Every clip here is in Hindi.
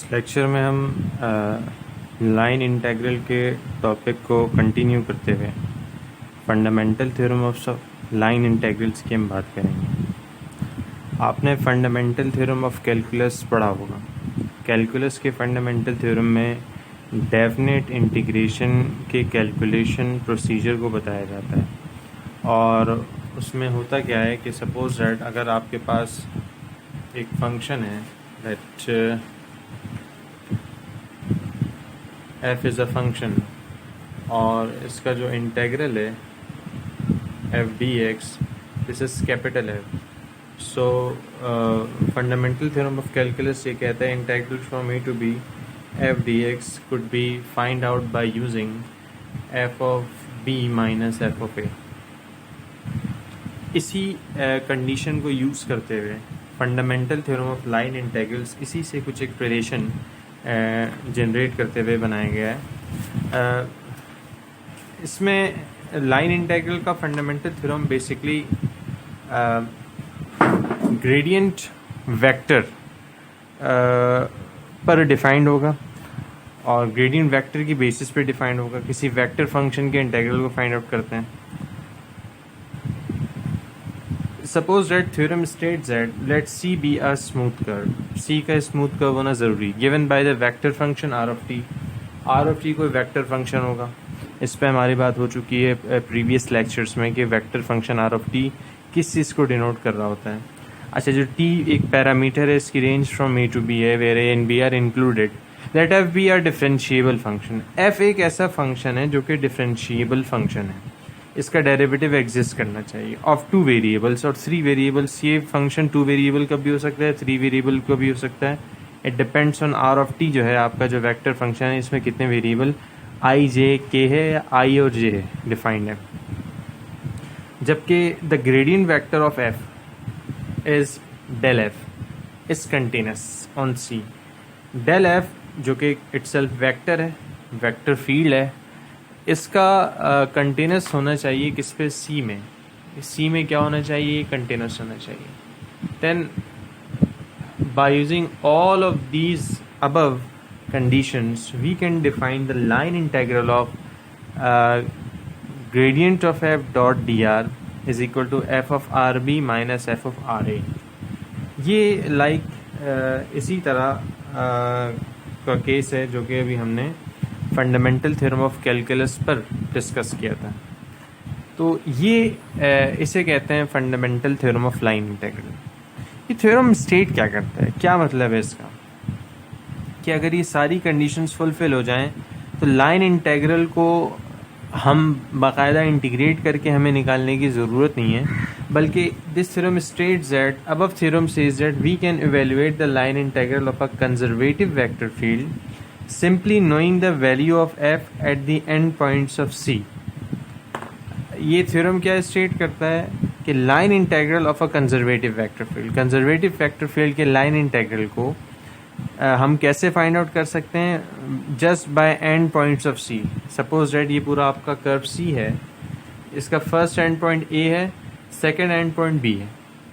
इस लेक्चर में हम लाइन इंटीग्रल के टॉपिक को कंटिन्यू करते हुए fundamental theorem of line integrals की हम बात करेंगे। आपने फंडामेंटल थ्योरम ऑफ कैलकुलस पढ़ा होगा। कैलकुलस के फंडामेंटल थ्योरम में डेफिनेट इंटीग्रेशन के कैलकुलेशन प्रोसीजर को बताया जाता है, और उसमें होता क्या है कि सपोज दैट अगर आपके पास एक फंक्शन है that f is a function, और इसका जो इंटेग्रल है f dx, this is capital F। So fundamental theorem of calculus ये कहता है integral from a to b f dx could be find out by using f of b minus f of a। इसी कंडीशन को यूज़ करते हुए fundamental theorem of line integrals इसी से कुछ एक रिलेशन जनरेट करते हुए बनाया गया है। इसमें लाइन इंटीग्रल का fundamental theorem basically gradient vector पर डिफाइंड होगा, और ग्रेडियंट वेक्टर की बेसिस पे डिफाइंड होगा। किसी वेक्टर फंक्शन के इंटीग्रल को फाइंड आउट करते हैं। Suppose that theorem states that let C be a smooth curve. C का स्मूथ कर्व होना ज़रूरी, given by the vector function R of t. R of t कोई वेक्टर फंक्शन होगा। इस पर हमारी बात हो चुकी है प्रीवियस लेक्चर्स में कि vector function R of T किस चीज़ को डिनोट कर रहा होता है। अच्छा, जो T एक पैरामीटर है, इसकी range from A to B है, where A and B are included, let F be are differentiable function. F एक ऐसा फंक्शन है जो कि डिफरेंशिएबल फंक्शन है, इसका डेरिवेटिव एग्जिस्ट करना चाहिए ऑफ टू वेरिएबल्स और थ्री वेरिएबल्स। ये फंक्शन टू वेरिएबल का भी हो सकता है, थ्री वेरिएबल का भी हो सकता है। It depends on R of t जो है आपका जो वेक्टर फंक्शन है, इसमें कितने वेरिएबल आई जे के है या आई और जे है डिफाइंड है। जबकि the gradient vector of F is del F is continuous on C. Del F जो कि इटसेल्फ वेक्टर है, वेक्टर फील्ड है, इसका कंटिन्यूस होना चाहिए किस पे, सी में। सी में क्या होना चाहिए, कंटिन्यूस होना चाहिए। Then by using all of these above conditions we can define the line integral of gradient of f dot dr is equal to f of rb minus f of ra। ये इसी तरह का केस है जो कि अभी हमने फंडामेंटल थ्योरम ऑफ कैलकुलस पर डिस्कस किया था। तो ये इसे कहते हैं fundamental theorem of line integral. ये थ्योरम स्टेट क्या करता है, क्या मतलब है इसका, कि अगर ये सारी कंडीशंस फुलफिल हो जाएं तो लाइन इंटीग्रल को हम बाकायदा इंटीग्रेट करके हमें निकालने की ज़रूरत नहीं है, बल्कि this theorem states that above theorem says that we can evaluate the line integral of a conservative vector field simply knowing the value of F at the end points of C. ये थ्योरम क्या स्टेट करता है कि line integral of a conservative vector field, conservative vector field के लाइन इंटीग्रल को हम कैसे फाइंड आउट कर सकते हैं, just by end points of C. Suppose that ये पूरा आपका कर्व सी है, इसका फर्स्ट एंड पॉइंट ए है, सेकंड एंड पॉइंट बी है।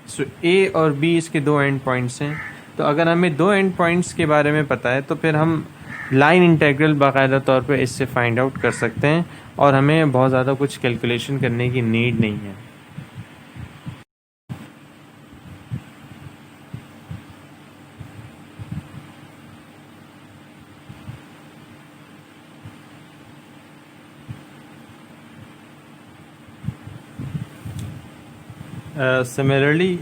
सो ए और बी इसके दो एंड पॉइंट्स हैं। तो अगर हमें दो एंड पॉइंट्स के बारे में पता है तो फिर हम लाइन इंटीग्रल बाकायदा तौर पे इससे फाइंड आउट कर सकते हैं, और हमें बहुत ज़्यादा कुछ कैलकुलेशन करने की नीड नहीं है। सिमिलरली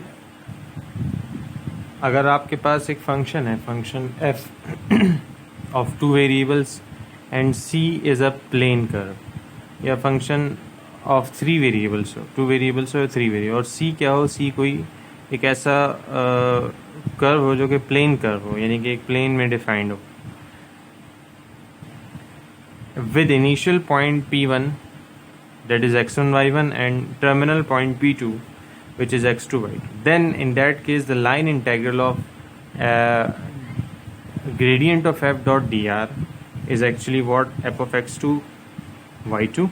अगर आपके पास एक फंक्शन है, function f of two variables and c is a plane curve, या फंक्शन ऑफ थ्री वेरिएबल्स हो, टू वेरिएबल्स हो या थ्री वेरिएबल, और c क्या हो, c कोई एक ऐसा कर्व हो जो कि प्लेन कर्व हो, यानी कि एक प्लेन में डिफाइंड हो, with initial point p1 that is x1 y1 and terminal point p2 which is x2 y2, then in that case the line integral of gradient of f dot dr is actually what, f of x2 y2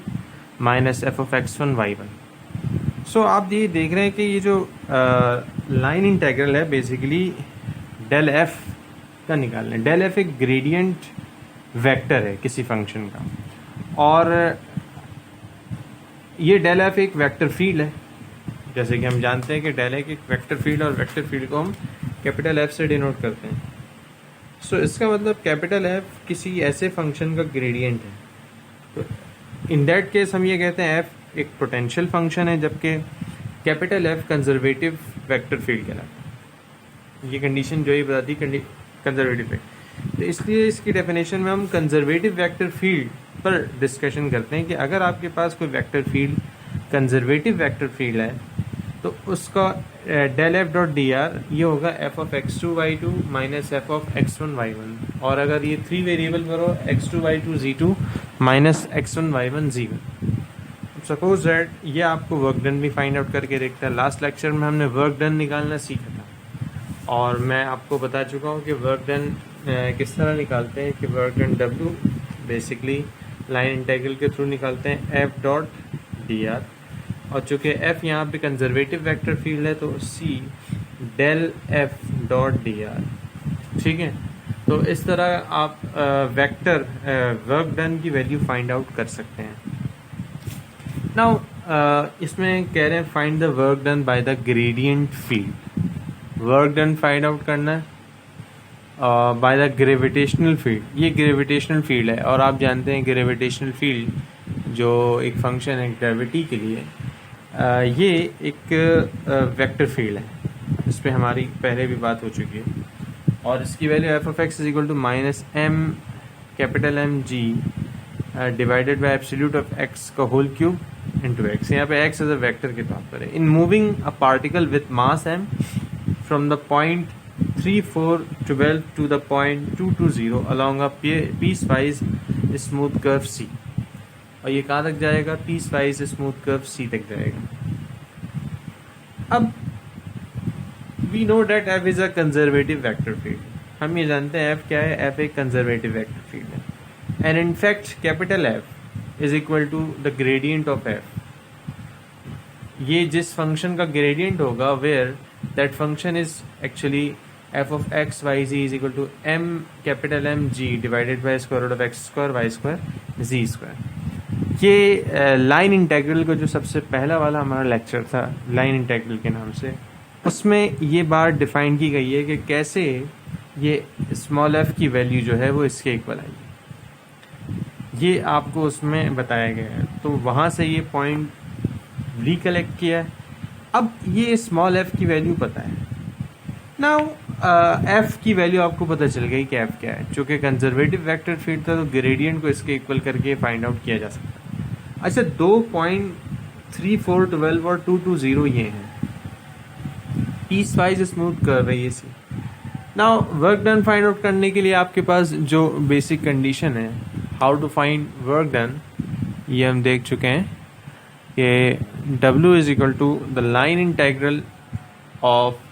minus f of x1 y1। सो आप ये देख रहे हैं कि ये जो लाइन इंटीग्रल है बेसिकली डेल एफ का निकालना है। डेल एफ एक ग्रेडियंट वेक्टर है किसी फंक्शन का, और ये डेल एफ एक वेक्टर फील्ड है। जैसे कि हम जानते हैं कि डेल एफ एक वेक्टर फील्ड, और वेक्टर फील्ड को हम कैपिटल एफ से डिनोट करते हैं। सो इसका मतलब कैपिटल एफ किसी ऐसे फंक्शन का ग्रेडियंट है। तो इन दैट केस हम ये कहते हैं एफ एक पोटेंशियल फंक्शन है, जबकि capital F conservative vector field कहलाता है। ये कंडीशन जो ही बताती कंजर्वेटिव है, तो इसलिए इसकी डेफिनेशन में हम कंजर्वेटिव वेक्टर फील्ड पर डिस्कशन करते हैं कि अगर आपके पास कोई vector field conservative vector field है तो उसका del F dot D R ये होगा F of x two y two minus F of x one y one, और अगर ये 3 वेरिएबल पर हो x two y two z two minus x one y one z one. Suppose that ये आपको वर्क डन भी फाइंड आउट करके देखता है। लास्ट लेक्चर में हमने वर्क डन निकालना सीखा था, और मैं आपको बता चुका हूँ कि वर्क डन किस तरह निकालते हैं कि work done W basically line integral के थ्रू निकालते हैं एफ डॉट डी आर, और चूँकि एफ यहाँ पे कंजर्वेटिव वेक्टर फील्ड है तो C del F dot D R. ठीक है, तो इस तरह आप वेक्टर वर्क डन की वैल्यू फाइंड आउट कर सकते हैं। नाउ इसमें कह रहे हैं find the work done by the gradient field. Work done find out करना है बाय द ग्रेविटेशनल फील्ड। ये ग्रेविटेशनल फील्ड है, और आप जानते हैं ग्रेविटेशनल फील्ड जो एक फंक्शन है ग्रेविटी के लिए, ये एक वेक्टर फील्ड है। इस पर हमारी पहले भी बात हो चुकी है, और इसकी value F of x is equal to minus m capital M G divided by absolute of x का होल क्यूब इंटू एक्स। यहाँ पे एक्स एज अ वेक्टर के तौर पर है। In moving a particle with mass am from the point 3, 4, 12 to the point 2, 2, 0 along a piecewise smooth curve C, और ये कहाँ तक जाएगा? piecewise smooth curve C तक जाएगा। अब we know that F is a conservative vector field। हम ये जानते हैं F क्या है? F एक conservative vector field है, and in fact capital F is equal to the gradient of F। ये जिस फंक्शन का ग्रेडियंट होगा where that function is actually f of x y z is equal to m capital M G divided by square root of x square y square z square। ये लाइन इंटेग्रल का जो सबसे पहला वाला हमारा लेक्चर था लाइन इंटेग्रल के नाम से, उसमें ये बात डिफाइन की गई है कि कैसे ये स्मॉल f की वैल्यू जो है वो इसके इक्वल आएगी। ये आपको उसमें बताया गया है, तो वहाँ से ये पॉइंट रिकलेक्ट किया है। अब ये स्मॉल f की वैल्यू पता है। नाउ f की वैल्यू आपको पता चल गई कि f क्या है। चूँकि कंजर्वेटिव वेक्टर फील्ड था तो ग्रेडियंट को इसके इक्वल करके फाइंड आउट किया जा सकता है। अच्छा, 2.3, 4, 12 और 2, 2, 0 ये हैं। पीस वाइज स्मूथ कर रही है इसी। Now work done find out करने के लिए आपके पास जो बेसिक कंडीशन है how to find work done, ये हम देख चुके हैं कि W is equal to the line integral of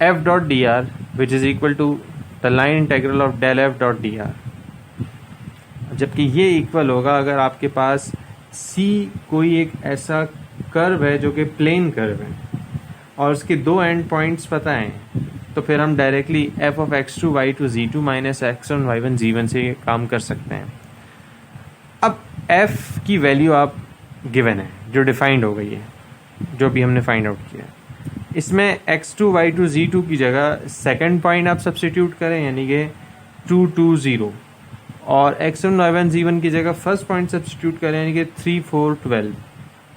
f dot dr which is equal to the line integral of del f dot dr। जबकि ये इक्वल होगा अगर आपके पास C कोई एक ऐसा कर्व है जो कि प्लेन कर्व है और उसके दो एंड पॉइंट्स पता हैं, तो फिर हम directly f of x2 y2 z2 minus x1 y1 z1 से काम कर सकते हैं। अब f की वैल्यू आप गिवन है जो डिफाइंड हो गई है, जो भी हमने फाइंड आउट किया। इसमें x2 y2 z2 की जगह सेकंड पॉइंट आप सब्स्टिट्यूट करें यानी कि 2, 2, 0, और x1 y1 z1 की जगह फर्स्ट पॉइंट सब्स्टिट्यूट करें यानी कि 3, 4, 12।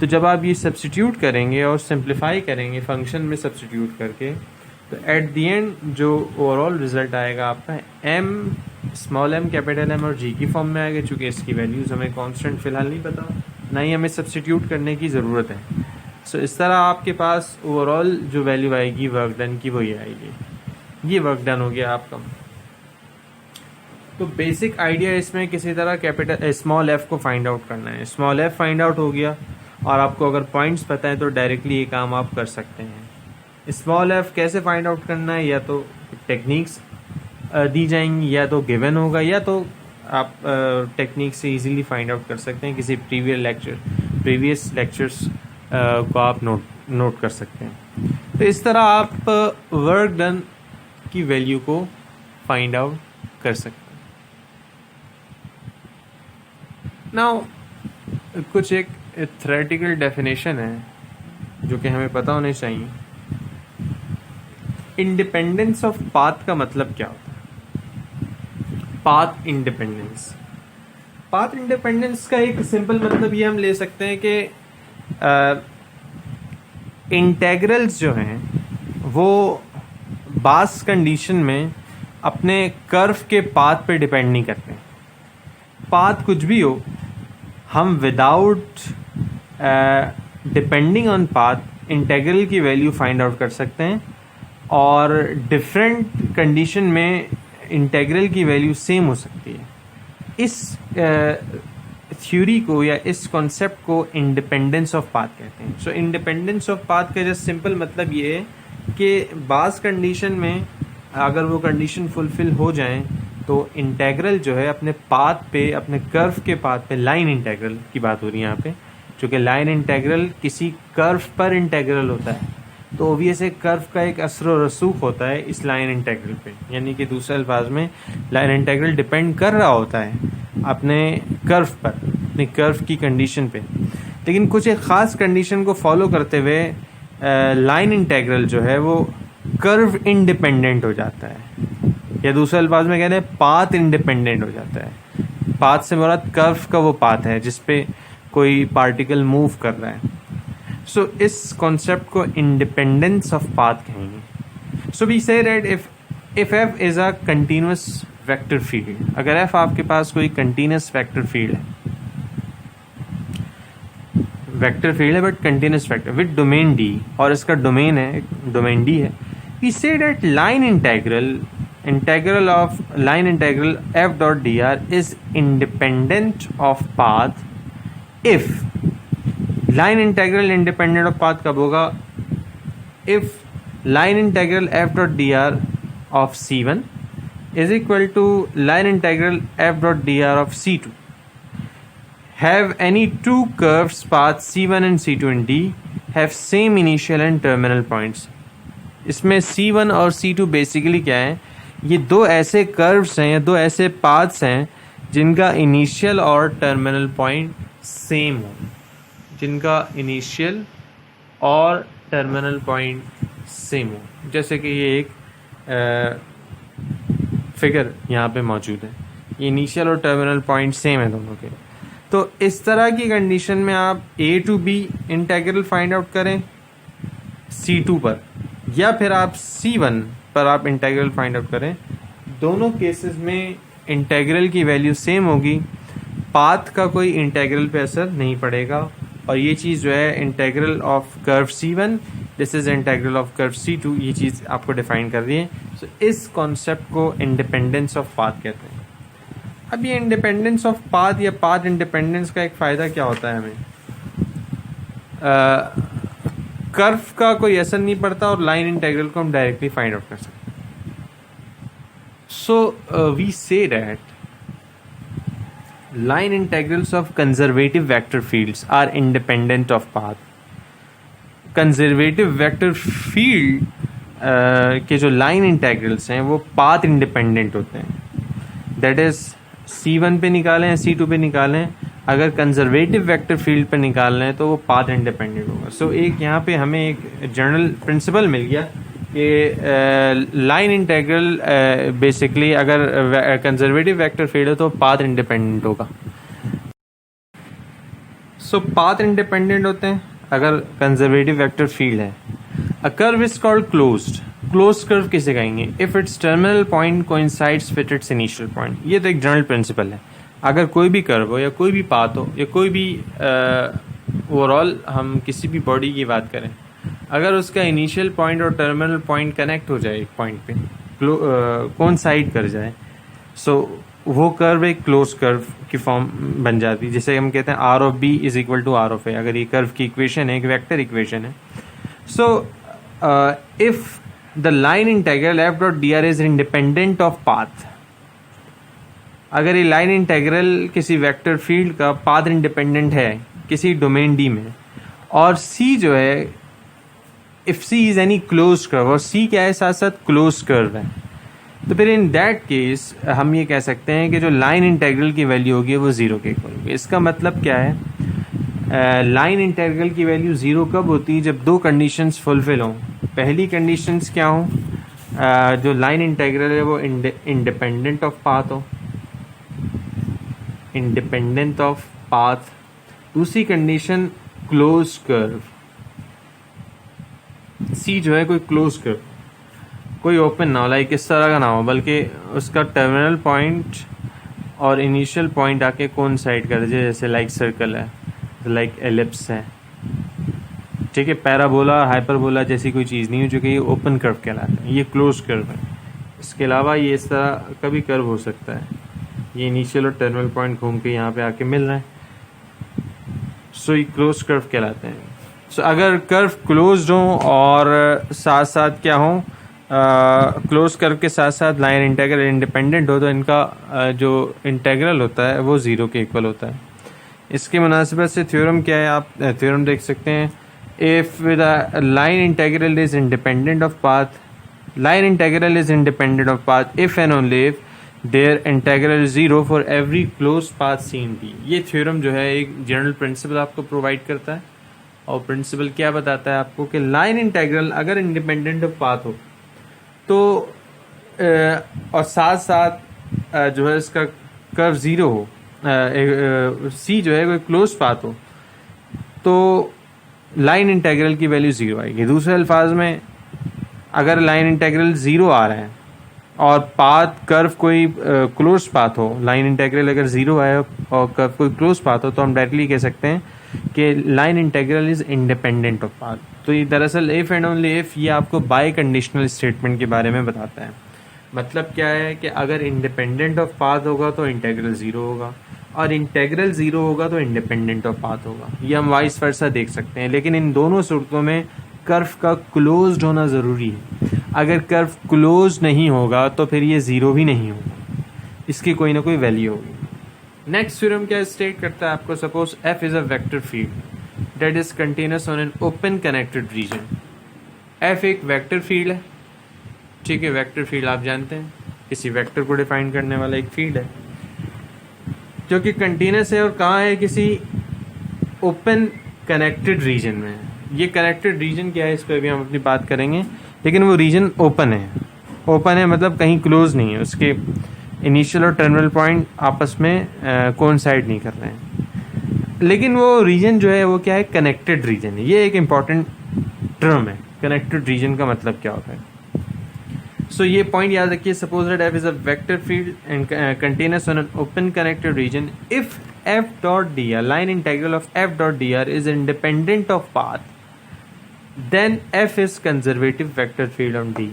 तो जब आप ये सब्स्टिट्यूट करेंगे और सिंप्लीफाई करेंगे फंक्शन में सब्स्टिट्यूट करके, तो एट दी एंड जो ओवरऑल रिजल्ट आएगा आपका m small m capital M और g की फॉर्म में आएगा। चूँकि इसकी वैल्यूज़ हमें कांस्टेंट फिलहाल नहीं पता, ना ही हमें सब्स्टिट्यूट करने की ज़रूरत है। सो इस तरह आपके पास ओवरऑल जो वैल्यू आएगी वर्क डन की वो ये आएगी। ये वर्क डन हो गया आपका। तो बेसिक आइडिया इसमें किसी तरह कैपिटल स्मॉल f को फाइंड आउट करना है। स्मॉल f फाइंड आउट हो गया और आपको अगर पॉइंट्स पता है तो डायरेक्टली ये काम आप कर सकते हैं। स्मॉल f कैसे फाइंड आउट करना है, या तो टेक्निक्स दी जाएंगी या तो गिवन होगा, या तो आप टेक्निक से इजीली फाइंड आउट कर सकते हैं। किसी प्रीवियस लेक्चर्स को आप नोट कर सकते हैं। तो इस तरह आप वर्क डन की वैल्यू को फाइंड आउट कर सकते हैं। नाउ कुछ एक थ्योरेटिकल डेफिनेशन है जो कि हमें पता होनी चाहिए। इंडिपेंडेंस ऑफ पाथ का मतलब क्या होता है? पाथ इंडिपेंडेंस, पाथ इंडिपेंडेंस का एक सिंपल मतलब ये हम ले सकते हैं कि इंटेग्रल्स जो हैं वो बास कंडीशन में अपने कर्व के पाथ पे डिपेंड नहीं करते। पाथ कुछ भी हो, हम without depending on path integral की वैल्यू फाइंड आउट कर सकते हैं, और डिफरेंट कंडीशन में इंटेग्रल की वैल्यू सेम हो सकती है। इस थ्योरी को या इस कॉन्सेप्ट को इंडिपेंडेंस ऑफ पाथ कहते हैं। सो इंडिपेंडेंस ऑफ पाथ का जस्ट सिंपल मतलब ये है कि बास कंडीशन में अगर वो कंडीशन फुलफिल हो जाए तो इंटेग्रल जो है अपने पाथ पे, अपने कर्व के पाथ पे, लाइन इंटेग्रल की बात हो रही है यहाँ पे, चूँकि लाइन इंटेग्रल किसी कर्व पर इंटेग्रल होता है तो ऑब्वियस एक कर्व का एक असर और रसूख होता है इस लाइन इंटेग्रल पे, यानी कि दूसरे अल्फाज में लाइन इंटेग्रल डिपेंड कर रहा होता है अपने कर्व पर, अपने कर्व की कंडीशन पे। लेकिन कुछ एक ख़ास कंडीशन को फॉलो करते हुए लाइन इंटेग्रल जो है वो कर्व इंडिपेंडेंट हो जाता है, या दूसरे अल्फाज में कहते हैं पाथ इंडिपेंडेंट हो जाता है। पाथ से मुराद कर्व का वो पाथ है जिस पे कोई पार्टिकल मूव कर रहा है। सो इस कॉन्सेप्ट को इंडिपेंडेंस ऑफ पाथ कहेंगे। So we say that if F is a continuous vector field, अगर एफ आपके पास कोई कंटिन्यूअस वेक्टर फील्ड है, वेक्टर फील्ड है but continuous vector with domain D, और इसका डोमेन है, डोमेन डी है, we say that line integral of line integral F dot D R is independent of path if line integral independent of path कब होगा? If line integral F dot D R of C1 is equal to line integral f dot dr of C2 have any two curves path C1 and C2 in D have same initial and terminal points। इसमें C1 और C2 बेसिकली क्या है? ये दो ऐसे कर्व्स हैं या दो ऐसे पाथ्स हैं जिनका इनिशियल और टर्मिनल पॉइंट सेम हो, जिनका इनिशियल और टर्मिनल पॉइंट सेम हो। जैसे कि ये एक फिगर यहाँ पे मौजूद है, ये इनिशियल और टर्मिनल पॉइंट सेम है दोनों के। तो इस तरह की कंडीशन में आप A to B integral find out करें C2 पर, या फिर आप C1 पर आप इंटेग्रल फाइंड आउट करें, दोनों केसेस में इंटेग्रल की वैल्यू सेम होगी, पाथ का कोई इंटेग्रल पे असर नहीं पड़ेगा। और ये चीज़ जो है integral of curve C1 this is integral of curve C2, ये चीज़ आपको डिफाइन कर रही है। सो इस कॉन्सेप्ट को इंडिपेंडेंस ऑफ पाथ कहते हैं। अब ये इंडिपेंडेंस ऑफ पाथ या पाथ इंडिपेंडेंस का एक फ़ायदा क्या होता है हमें? कर्व का कोई असर नहीं पड़ता और लाइन इंटेग्रल को हम डायरेक्टली फाइंड आउट कर सकते हैं। So we say that line integrals of conservative vector fields are independent of path। Conservative vector field के जो लाइन इंटेग्रल्स हैं वो पाथ इंडिपेंडेंट होते हैं। दैट इज C1 पे निकालें या C2 पे निकालें, अगर कंजर्वेटिव वेक्टर फील्ड पे निकालना है तो वो पाथ इंडिपेंडेंट होगा। सो एक यहाँ पे हमें एक जनरल प्रिंसिपल मिल गया कि लाइन इंटेग्रल बेसिकली अगर कंजर्वेटिव वेक्टर फील्ड है तो पाथ इंडिपेंडेंट होगा। सो पाथ इंडिपेंडेंट होते हैं अगर कंजर्वेटिव वेक्टर फील्ड है। A curve is called closed. Close curve किसे कहेंगे? If it's terminal point coincides with its initial point. ये तो एक जनरल प्रिंसिपल है। अगर कोई भी कर्व हो या कोई भी पाथ हो या कोई भी ओवरऑल हम किसी भी बॉडी की बात करें, अगर उसका इनिशियल पॉइंट और टर्मिनल पॉइंट कनेक्ट हो जाए एक पॉइंट पे, कोइंसाइड कर जाए, सो वो कर्व एक क्लोज कर्व की फॉर्म बन जाती है, जिसे हम कहते हैं R of B is equal to are of A. अगर ये कर्व की इक्वेशन है, एक वेक्टर इक्वेशन है। So if the line integral F dot D R is independent of path, अगर ये लाइन इंटेग्रल किसी वेक्टर फील्ड का पाथ इंडिपेंडेंट है किसी डोमेन डी में, और सी जो है if C is any close curve, और सी क्या है, साथ साथ क्लोज कर्व है, तो फिर इन दैट केस हम ये कह सकते हैं कि जो लाइन इंटेग्रल की वैल्यू होगी वो ज़ीरो के इक्वल होगी। इसका मतलब क्या है, लाइन इंटेग्रल की वैल्यू ज़ीरो कब होती है, जब दो कंडीशंस फुलफिल हों। पहली कंडीशंस क्या हों, जो लाइन इंटेग्रल है वो इंडिपेंडेंट ऑफ पाथ हो, इंडिपेंडेंट ऑफ पाथ। दूसरी कंडीशन क्लोज कर्व, सी जो है कोई क्लोज कर्व, कोई ओपन ना हो, लाइक इस तरह का ना हो, बल्कि उसका टर्मिनल पॉइंट और इनिशियल पॉइंट आके कोइंसाइड कर जाए, जैसे लाइक सर्कल है, लाइक एलिप्स है, ठीक है। पैराबोला, हाइपरबोला जैसी कोई चीज़ नहीं है, जो कि ये ओपन कर्व कहलाता है, ये क्लोज कर्व है। इसके अलावा ये इस तरह का भी कर्व हो सकता है, ये इनिशियल और टर्मिनल पॉइंट घूम के यहाँ पे आके मिल रहे हैं, सो ये क्लोज कर्व कहलाते हैं। सो अगर कर्व क्लोज्ड हो और साथ साथ क्या हो, क्लोज कर्व के साथ साथ लाइन इंटेग्रल इंडिपेंडेंट हो, तो इनका जो इंटेग्रल होता है वो ज़ीरो के इक्वल होता है। इसके मुनासिबत से थ्योरम क्या है, आप थ्योरम देख सकते हैं, if the line integral is independent of path, line integral is independent of path if and only if there integral is zero for every close path C in D. ये थ्योरम जो है एक जनरल प्रिंसिपल आपको प्रोवाइड करता है, और प्रिंसिपल क्या बताता है आपको कि लाइन इंटेग्रल अगर इंडिपेंडेंट ऑफ पाथ हो तो और साथ साथ जो है इसका कर्व ज़ीरो हो, सी जो है कोई क्लोज पाथ हो, तो लाइन इंटेग्रल की वैल्यू ज़ीरो आएगी। दूसरे अल्फाज में, अगर लाइन इंटेग्रल ज़ीरो आ रहा है और पाथ कर्व कोई क्लोज पाथ हो, लाइन इंटेग्रल अगर ज़ीरो आए और कर्व कोई क्लोज पाथ हो, तो हम डायरेक्टली कह सकते हैं कि line integral is independent of path. तो ये दरअसल इफ़ एंड ओनली इफ़ ये आपको बाई कंडीशनल स्टेटमेंट के बारे में बताता है। मतलब क्या है कि अगर इंडिपेंडेंट ऑफ पाथ होगा तो इंटेग्रल ज़ीरो होगा, और इंटेग्रल ज़ीरो होगा तो इंडिपेंडेंट ऑफ पाथ होगा। ये हम वाइस वर्सा देख सकते हैं, लेकिन इन दोनों सूरतों में कर्व का क्लोज्ड होना ज़रूरी है। अगर कर्व क्लोज नहीं होगा तो फिर ये ज़ीरो भी नहीं होगा, इसकी कोई ना कोई वैल्यू होगी। नेक्स्ट थ्योरम क्या स्टेट करता है आपको, suppose F is a vector field that is continuous on an open connected region. F एक वेक्टर फील्ड है, ठीक है। वेक्टर फील्ड आप जानते हैं, किसी वेक्टर को डिफाइन करने वाला एक फील्ड है जो कि कंटिन्यूअस है, और कहाँ है, किसी ओपन कनेक्टेड रीजन में है। ये कनेक्टेड रीजन क्या है, इस पर भी हम अपनी बात करेंगे, लेकिन वो रीजन ओपन है। ओपन है मतलब कहीं क्लोज नहीं है, उसके इनिशियल और टर्मिनल पॉइंट आपस में कोइंसाइड नहीं कर रहे हैं, लेकिन वो रीजन जो है वो क्या है, कनेक्टेड रीजन है। ये एक इम्पॉर्टेंट टर्म है, कनेक्टेड रीजन का मतलब क्या होता है। सो ये पॉइंट याद रखिए, suppose that F is a vector field and continuous on an open connected region, if F dot D R, line integral of F dot D R is independent of path, then F is conservative vector field on D.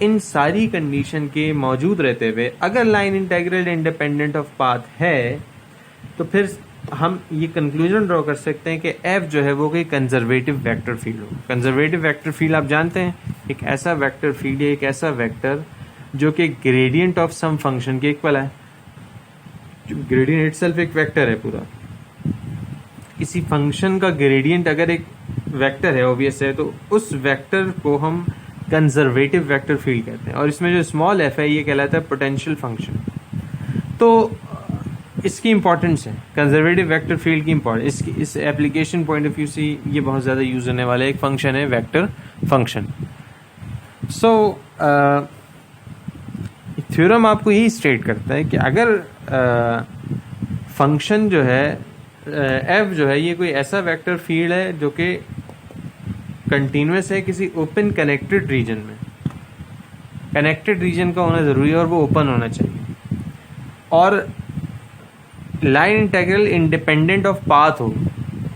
इन सारी कंडीशन के मौजूद रहते हुए अगर line integral independent of path है, तो फिर हम ये कंक्लूजन ड्रॉ कर सकते हैं कि एफ जो है वो कोई कंजर्वेटिव वेक्टर फील्ड हो। कंजर्वेटिव वेक्टर फील्ड आप जानते हैं, एक ऐसा वेक्टर फील्ड है, एक ऐसा वेक्टर जो कि ग्रेडियंट ऑफ सम फंक्शन के इक्वल है। जो ग्रेडियंट इटसेल्फ एक वेक्टर है पूरा, किसी फंक्शन का ग्रेडियंट अगर एक वेक्टर है, ऑब्वियस है, तो उस वेक्टर को हम कंजर्वेटिव वेक्टर फील्ड कहते हैं। और इसमें जो स्मॉल एफ है ये कहलाता है पोटेंशियल फंक्शन। तो इसकी इंपॉर्टेंस है, कंजर्वेटिव वेक्टर फील्ड की इंपॉर्टेंस, इस एप्लीकेशन पॉइंट ऑफ व्यू से ये बहुत ज़्यादा यूज होने वाला एक फंक्शन है, वेक्टर फंक्शन। सो थ्योरम आपको यही स्टेट करता है कि अगर फंक्शन जो है एफ जो है ये कोई ऐसा वेक्टर फील्ड है जो कि कंटिन्यूअस है किसी ओपन कनेक्टेड रीजन में, कनेक्टेड रीजन का होना ज़रूरी है और वो ओपन होना चाहिए, और line integral independent of path हो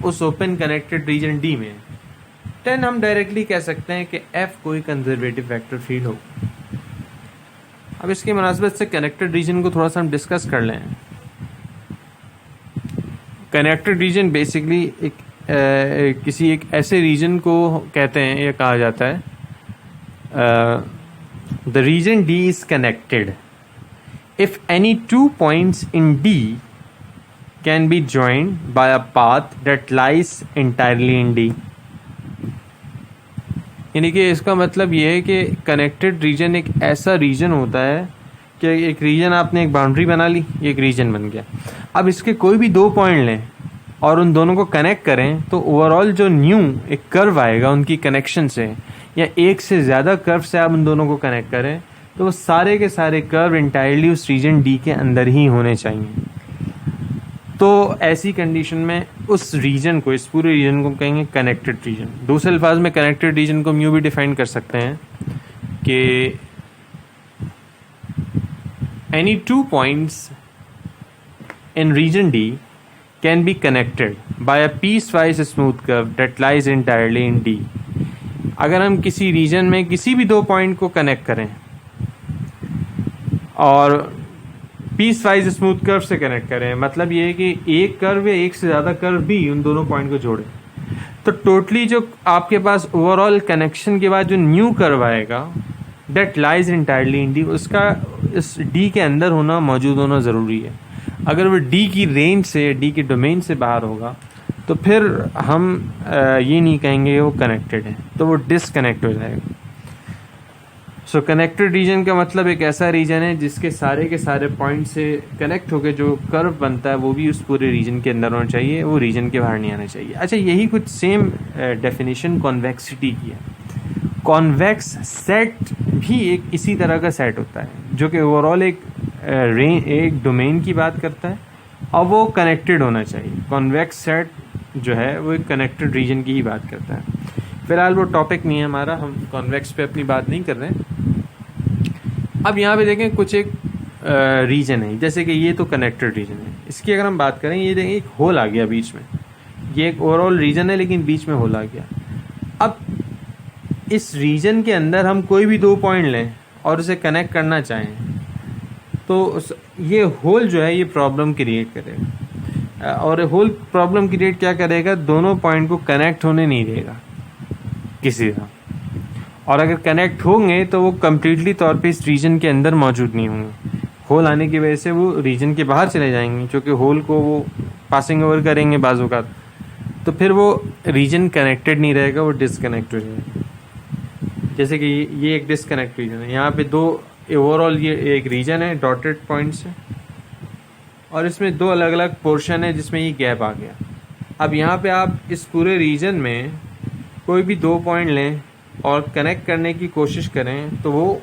उस ओपन कनेक्टेड रीजन डी में, देन हम डायरेक्टली कह सकते हैं कि एफ कोई कंजर्वेटिव वेक्टर फील्ड हो। अब इसकी मुनासबत से कनेक्टेड रीजन को थोड़ा सा हम डिस्कस कर लें। कनेक्टेड रीजन बेसिकली किसी एक ऐसे रीजन को कहते हैं या कहा जाता है, the region D is connected if any two points in D can be joined by a path that lies entirely in D. यानी कि इसका मतलब ये है कि कनेक्टेड रीजन एक ऐसा रीजन होता है कि एक रीजन, आपने एक बाउंड्री बना ली, ये एक रीजन बन गया। अब इसके कोई भी दो पॉइंट लें और उन दोनों को कनेक्ट करें तो ओवरऑल जो न्यू एक कर्व आएगा उनकी कनेक्शन से, या एक से ज़्यादा कर्व से आप उन दोनों को कनेक्ट करें तो वो सारे के सारे कर्व इंटायरली उस रीजन डी के अंदर ही होने चाहिए। तो ऐसी कंडीशन में उस रीजन को, इस पूरे रीजन को कहेंगे कनेक्टेड रीजन। दूसरे अल्फाज में कनेक्टेड रीजन को यूँ भी डिफाइन कर सकते हैं कि any two points in region D can be connected by a piecewise smooth curve that lies entirely in D। अगर हम किसी रीजन में किसी भी दो पॉइंट को कनेक्ट करें और पीस वाइज स्मूथ कर्व से कनेक्ट करें, मतलब ये है कि एक कर्व या एक से ज़्यादा कर्व भी उन दोनों पॉइंट को जोड़े, तो टोटली जो आपके पास ओवरऑल कनेक्शन के बाद जो न्यू कर्व आएगा that lies entirely in D, उसका इस डी के अंदर होना, मौजूद होना ज़रूरी है। अगर वो डी की रेंज से, डी के डोमेन से बाहर होगा तो फिर हम ये नहीं कहेंगे वो कनेक्टेड है, तो वो डिसकनेक्ट हो जाएगा। सो कनेक्टेड रीजन का मतलब एक ऐसा रीजन है जिसके सारे के सारे पॉइंट से कनेक्ट होकर जो कर्व बनता है वो भी उस पूरे रीजन के अंदर होना चाहिए, वो रीजन के बाहर नहीं आना चाहिए। अच्छा, यही कुछ सेम डेफिनेशन कॉन्वेक्सिटी की है। कॉन्वेक्स सेट भी एक इसी तरह का सेट होता है जो कि ओवरऑल एक डोमेन की बात करता है और वो कनेक्टेड होना चाहिए। कॉन्वेक्स सेट जो है वो एक कनेक्टेड रीजन की ही बात करता है। फिलहाल वो टॉपिक नहीं है हमारा, हम कॉन्वेक्स पे अपनी बात नहीं कर रहे हैं। अब यहाँ पे देखें कुछ एक रीजन है, जैसे कि ये तो कनेक्टेड रीजन है, इसकी अगर हम बात करें, ये देखें एक होल आ गया बीच में, ये एक ओवरऑल रीजन है लेकिन बीच में होल आ गया। अब इस रीजन के अंदर हम कोई भी दो पॉइंट लें और उसे कनेक्ट करना चाहें तो ये होल जो है ये प्रॉब्लम क्रिएट करेगा, और होल प्रॉब्लम क्रिएट क्या करेगा, दोनों पॉइंट को कनेक्ट होने नहीं देगा किसी तरह, और अगर कनेक्ट होंगे तो वो कम्प्लीटली तौर पे इस रीजन के अंदर मौजूद नहीं होंगे। होल आने की वजह से वो रीजन के बाहर चले जाएंगे, क्योंकि होल को वो पासिंग ओवर करेंगे बाजू का, तो फिर वो रीजन कनेक्टेड नहीं रहेगा, वो डिसकनेक्ट हो जाएगा। जैसे कि ये एक डिसकनेक्ट रीजन है, यहाँ पे दो ओवरऑल ये एक रीजन है डॉटेड पॉइंट्स है, और इसमें दो अलग अलग पोर्शन है जिसमें ये गैप आ गया। अब यहाँ पे आप इस पूरे रीजन में कोई भी दो पॉइंट लें और कनेक्ट करने की कोशिश करें तो वो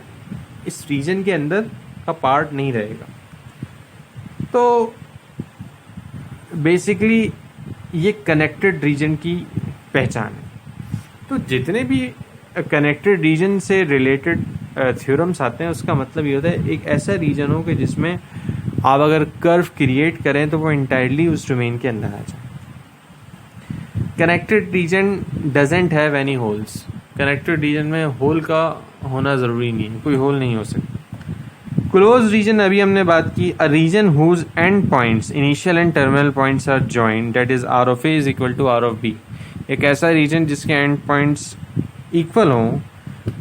इस रीजन के अंदर का पार्ट नहीं रहेगा। तो बेसिकली ये कनेक्टेड रीजन की पहचान है। तो जितने भी कनेक्टेड रीजन से रिलेटेड थ्योरम्स आते हैं उसका मतलब ये होता है एक ऐसा रीजन हो कि जिसमें आप अगर कर्व क्रिएट करें तो वो इंटायरली उस डोमेन के अंदर आ जाए। Connected region doesn't have any holes. Connected region में होल का होना ज़रूरी नहीं है, कोई होल नहीं हो सकता। क्लोज रीजन अभी हमने बात की, a region whose end points, initial and terminal points are joint, that is R of A is equal to are of B. एक ऐसा रीजन जिसके एंड पॉइंट्स इक्वल हों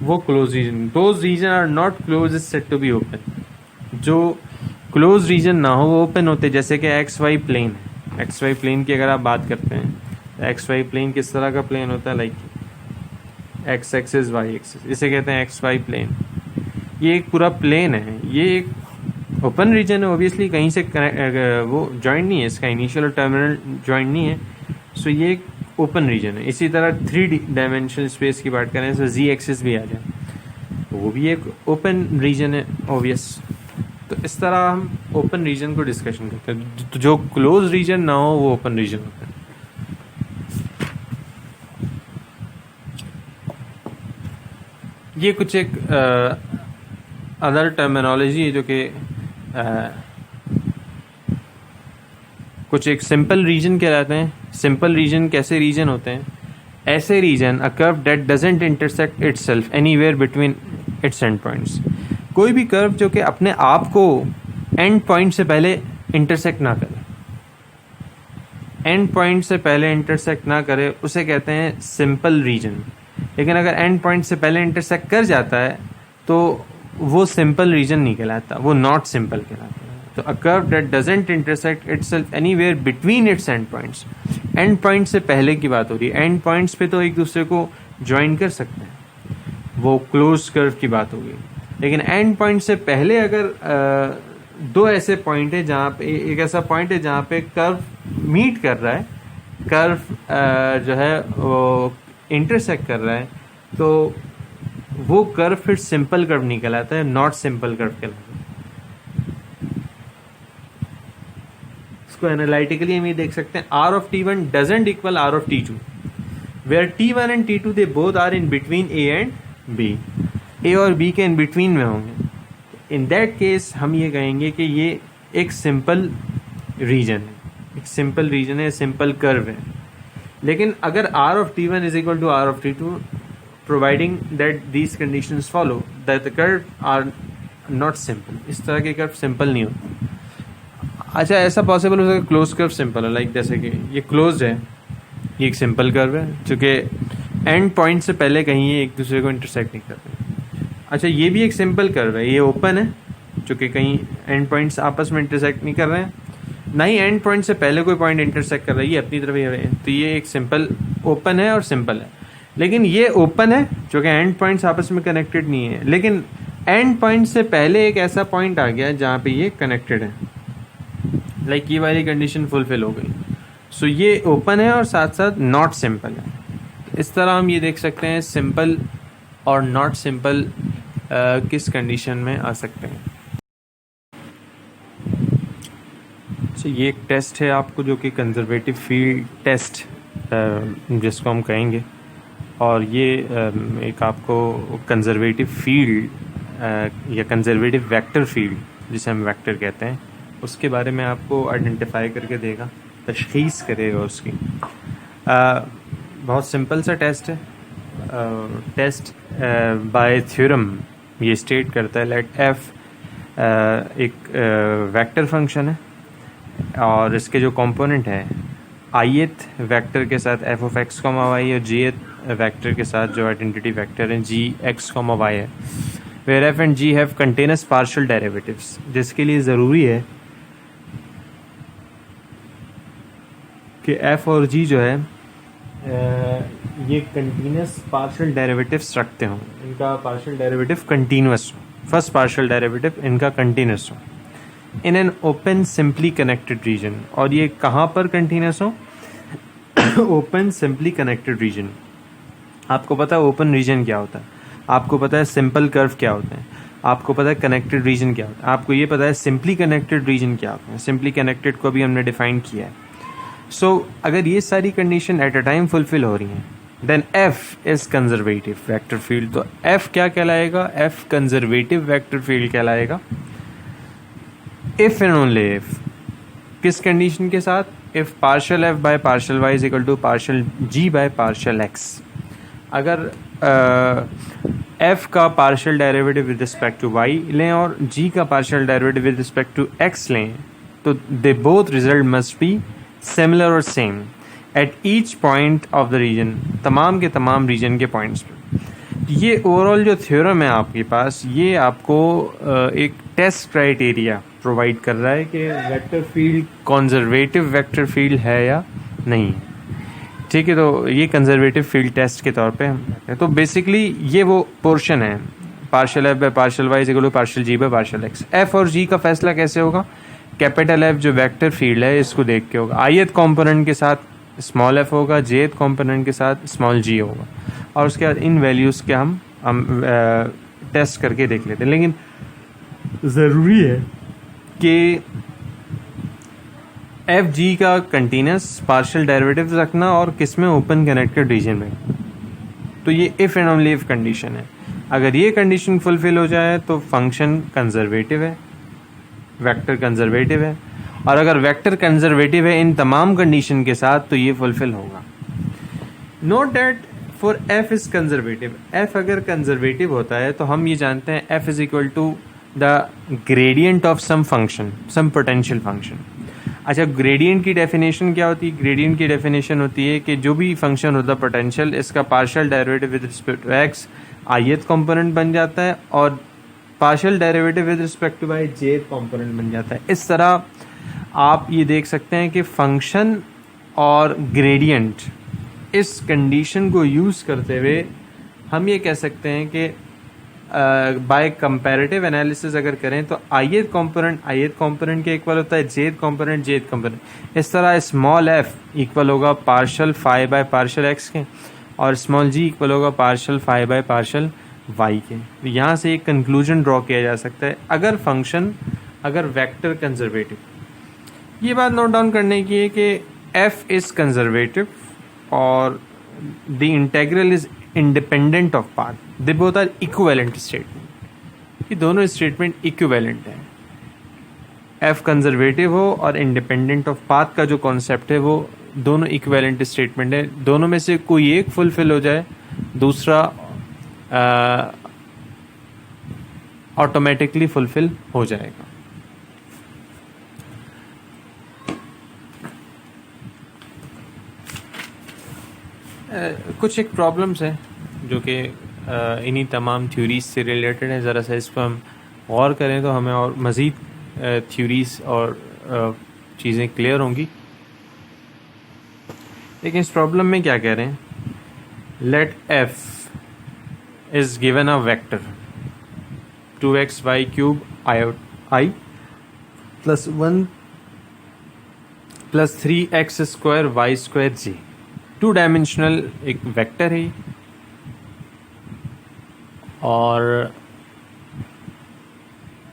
वो close region. Those region are not close is said to be open. जो क्लोज रीजन ना हो वो ओपन होते, जैसे कि एक्स वाई प्लेन है। एक्स वाई प्लेन की अगर आप बात करते हैं, एक्स वाई प्लेन किस तरह का प्लेन होता है, like x axis y axis, इसे कहते हैं एक्स वाई प्लेन। ये एक पूरा प्लेन है, ये एक ओपन रीजन है, ऑब्वियसली कहीं से वो जॉइंट नहीं है, इसका इनिशियल और टर्मिनल जॉइंट नहीं है, सो ये एक ओपन रीजन है। इसी तरह 3 डायमेंशनल स्पेस की बात करें तो जी एक्सिस भी आ जाए तो वो भी एक ओपन रीजन है ऑब्वियस। तो इस तरह हम ओपन रीजन को डिस्कशन करते हैं। तो जो क्लोज रीजन ना हो वो ओपन रीजन होता है। ये कुछ एक अदर टर्मिनोलॉजी है जो कि कुछ एक सिंपल रीजन कहलाते हैं। सिंपल रीजन कैसे रीजन होते हैं? ऐसे region a curve that doesn't intersect itself anywhere between its end points. कोई भी कर्व जो कि अपने आप को एंड पॉइंट से पहले इंटरसेक्ट ना करे, एंड पॉइंट से पहले इंटरसेक्ट ना करे, उसे कहते हैं सिंपल रीजन। लेकिन अगर एंड पॉइंट से पहले इंटरसेक्ट कर जाता है तो वो सिंपल रीजन नहीं कहलाता, वो नॉट सिंपल कहलाता है। तो अ curve that doesn't intersect itself anywhere between its end points. And point से पहले की बात हो रही है, एंड पॉइंट्स पे तो एक दूसरे को ज्वाइन कर सकते हैं, वो क्लोज कर्व की बात होगी। लेकिन एंड पॉइंट से पहले अगर दो ऐसे पॉइंट है जहाँ पे, एक ऐसा पॉइंट है जहाँ पे कर्व मीट कर रहा है, कर्व जो है वो इंटरसेक्ट कर रहा है, तो वो कर्व फिर सिंपल कर्व नहीं कहलाता है, नॉट सिंपल कर्व कहलाता है। इसको एनालिटिकली हम ये देख सकते हैं, R of T1 doesn't equal R of T2 where T1 and T2 they both are in between A and B, A और बी के इन बिटवीन में होंगे। इन दैट केस हम ये कहेंगे कि ये एक सिंपल रीजन है, एक सिंपल रीजन है, सिंपल कर्व है। लेकिन अगर r of T1 is equal to are of T2 providing that these conditions follow that the curve are not simple, इस तरह के कर्व सिंपल नहीं होते। अच्छा, ऐसा पॉसिबल हो सकता है क्लोज कर्व सिंपल है, लाइक जैसे कि ये क्लोज्ड है, ये एक सिंपल कर्व है क्योंकि एंड पॉइंट से पहले कहीं ये एक दूसरे को इंटरसेक्ट नहीं कर रहे। अच्छा, ये भी एक सिंपल कर्व है, ये ओपन है क्योंकि कहीं एंड पॉइंट्स आपस में इंटरसेक्ट नहीं कर रहे हैं, ना ही एंड पॉइंट से पहले कोई पॉइंट इंटरसेक्ट कर रही है, अपनी तरफ ही रहे हैं। तो ये एक सिंपल ओपन है और सिंपल है। लेकिन ये ओपन है क्योंकि एंड पॉइंट्स आपस में कनेक्टेड नहीं है, लेकिन एंड पॉइंट से पहले एक ऐसा पॉइंट आ गया जहाँ पे ये कनेक्टेड है, लाइक ये वाली कंडीशन फुलफिल हो गई। सो ये ओपन है और साथ साथ नॉट सिंपल है। इस तरह हम ये देख सकते हैं सिंपल और नॉट सिंपल किस कंडीशन में आ सकते हैं। तो ये एक टेस्ट है आपको जो कि कंजर्वेटिव फील्ड टेस्ट जिसको हम कहेंगे, और ये एक आपको कंजर्वेटिव फील्ड या कंजर्वेटिव वेक्टर फील्ड जिसे हम वेक्टर कहते हैं उसके बारे में आपको आइडेंटिफाई करके देगा, तशख़ीस करेगा उसकी। बहुत सिंपल सा टेस्ट है। टेस्ट बाय थ्योरम ये स्टेट करता है लेट एफ एक वेक्टर फंक्शन है और इसके जो कंपोनेंट है ith वेक्टर के साथ f of x comma y और jth वेक्टर के साथ जो आइडेंटिटी वेक्टर है g x कॉमा वाई है, where f and g have continuous partial derivatives, जिसके लिए ज़रूरी है कि f और g जो है ये कंटिन्यूस पार्शियल डेरिवेटिव्स रखते हों, इनका पार्शियल डेरिवेटिव कंटिन्यूस हो, फर्स्ट पार्शियल डेरिवेटिव इनका कंटिन्यूस हो in an open simply connected region. और ये कहाँ पर कंटिन्यूस हो? Open simply connected region. आपको पता है ओपन रीजन क्या होता है, आपको पता है सिंपल कर्व क्या होता है, आपको पता है कनेक्टेड रीजन क्या होता है, आपको ये पता है सिंपली कनेक्टेड रीजन क्या होता है। सिंपली कनेक्टेड को भी हमने डिफाइन किया है। सो अगर ये सारी condition at a time fulfil हो रही हैं then f is conservative vector field. तो f क्या कहलाएगा? f कंजर्वेटिव वेक्टर फील्ड कहलाएगा इफ एंड ओनली इफ। किस कंडीशन के साथ? If partial f by partial y is equal to partial g by partial x। अगर f का partial derivative with respect to y लें और g का partial derivative with respect to x लें तो दे both result must be similar और same at each point of the region, तमाम के तमाम रीजन के पॉइंट्स पर। ये ओवरऑल जो थ्योरम है आपके पास, ये आपको एक टेस्ट क्राइटेरिया प्रोवाइड कर रहा है कि vector field conservative vector field है या नहीं। ठीक है, तो ये कंजर्वेटिव फील्ड टेस्ट के तौर पे हम, तो बेसिकली ये वो पोर्शन है partial F by partial y is equal to partial g by partial x. F और जी का फैसला कैसे होगा? कैपिटल एफ जो वेक्टर फील्ड है इसको देख के होगा, ith कंपोनेंट के साथ स्मॉल एफ होगा, jth कंपोनेंट के साथ स्मॉल जी होगा, और उसके बाद इन वैल्यूज़ के हम टेस्ट करके देख लेते हैं। लेकिन ज़रूरी है कि एफ जी का कंटिन्यूस पार्शियल डेरिवेटिव रखना और किस में? ओपन कनेक्टेड रीजन में। तो ये if and only if condition है। अगर ये कंडीशन फुलफिल हो जाए तो फंक्शन कंजर्वेटिव है, वेक्टर कंजर्वेटिव है, और अगर वेक्टर कंजर्वेटिव है इन तमाम कंडीशन के साथ तो ये फुलफिल होगा। Note that for f is conservative, f अगर कंजर्वेटिव होता है तो हम ये जानते हैं f is equal to the gradient of some function, some potential function. अच्छा, ग्रेडियंट की डेफिनेशन क्या होती है? ग्रेडियंट की डेफिनेशन होती है कि जो भी फंक्शन होता है पोटेंशियल, इसका partial derivative with respect to x ith component बन जाता है और partial derivative with respect to y jth component बन जाता है। इस तरह आप ये देख सकते हैं कि फंक्शन और ग्रेडियंट इस कंडीशन को यूज़ करते हुए हम ये कह सकते हैं कि बाय कंपैरेटिव एनालिसिस अगर करें तो ith कंपोनेंट के इक्वल होता है jth कंपोनेंट। इस तरह स्मॉल f इक्वल होगा partial phi by partial x के और स्मॉल g इक्वल होगा partial phi by partial y के। तो यहाँ से एक कंक्लूजन ड्रॉ किया जा सकता है अगर वेक्टर कंजर्वेटिव। ये बात नोट डाउन करने की है कि f इज कंजर्वेटिव और the integral is independent of path, they both are equivalent statement. ये दोनों स्टेटमेंट इक्विवेलेंट है। f कंजर्वेटिव हो और इंडिपेंडेंट ऑफ पाथ का जो कॉन्सेप्ट है वो दोनों इक्विवेलेंट स्टेटमेंट है। दोनों में से कोई एक फुलफिल हो जाए दूसरा ऑटोमेटिकली फुलफिल हो जाएगा। कुछ एक प्रॉब्लम्स हैं जो कि इन्हीं तमाम थ्योरीज से रिलेटेड है। ज़रा सा इस पर हम गौर करें तो हमें और मज़ीद थ्योरीज और चीज़ें क्लियर होंगी। लेकिन इस प्रॉब्लम में क्या कह रहे हैं, let f is given a vector 2xy cube i plus 1 plus 3x square y square j. 2 dimensional एक वेक्टर है और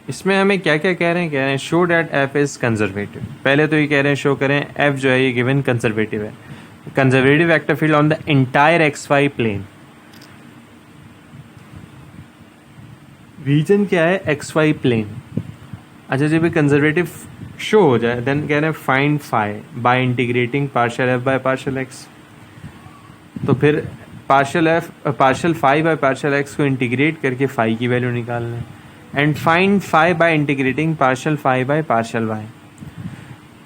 इसमें हमें क्या क्या कह रहे हैं show that f is conservative. पहले तो ये कह रहे हैं शो करें f जो है ये गिवन कंजर्वेटिव है, conservative vector field on the entire xy plane. Region क्या है, xy प्लेन। अच्छा, जब ये कंजर्वेटिव शो हो जाए देन कह रहे हैं find phi by integrating partial f by partial x। तो फिर partial phi by partial x को इंटीग्रेट करके फाई की वैल्यू निकालना है and find phi by integrating partial phi by partial y।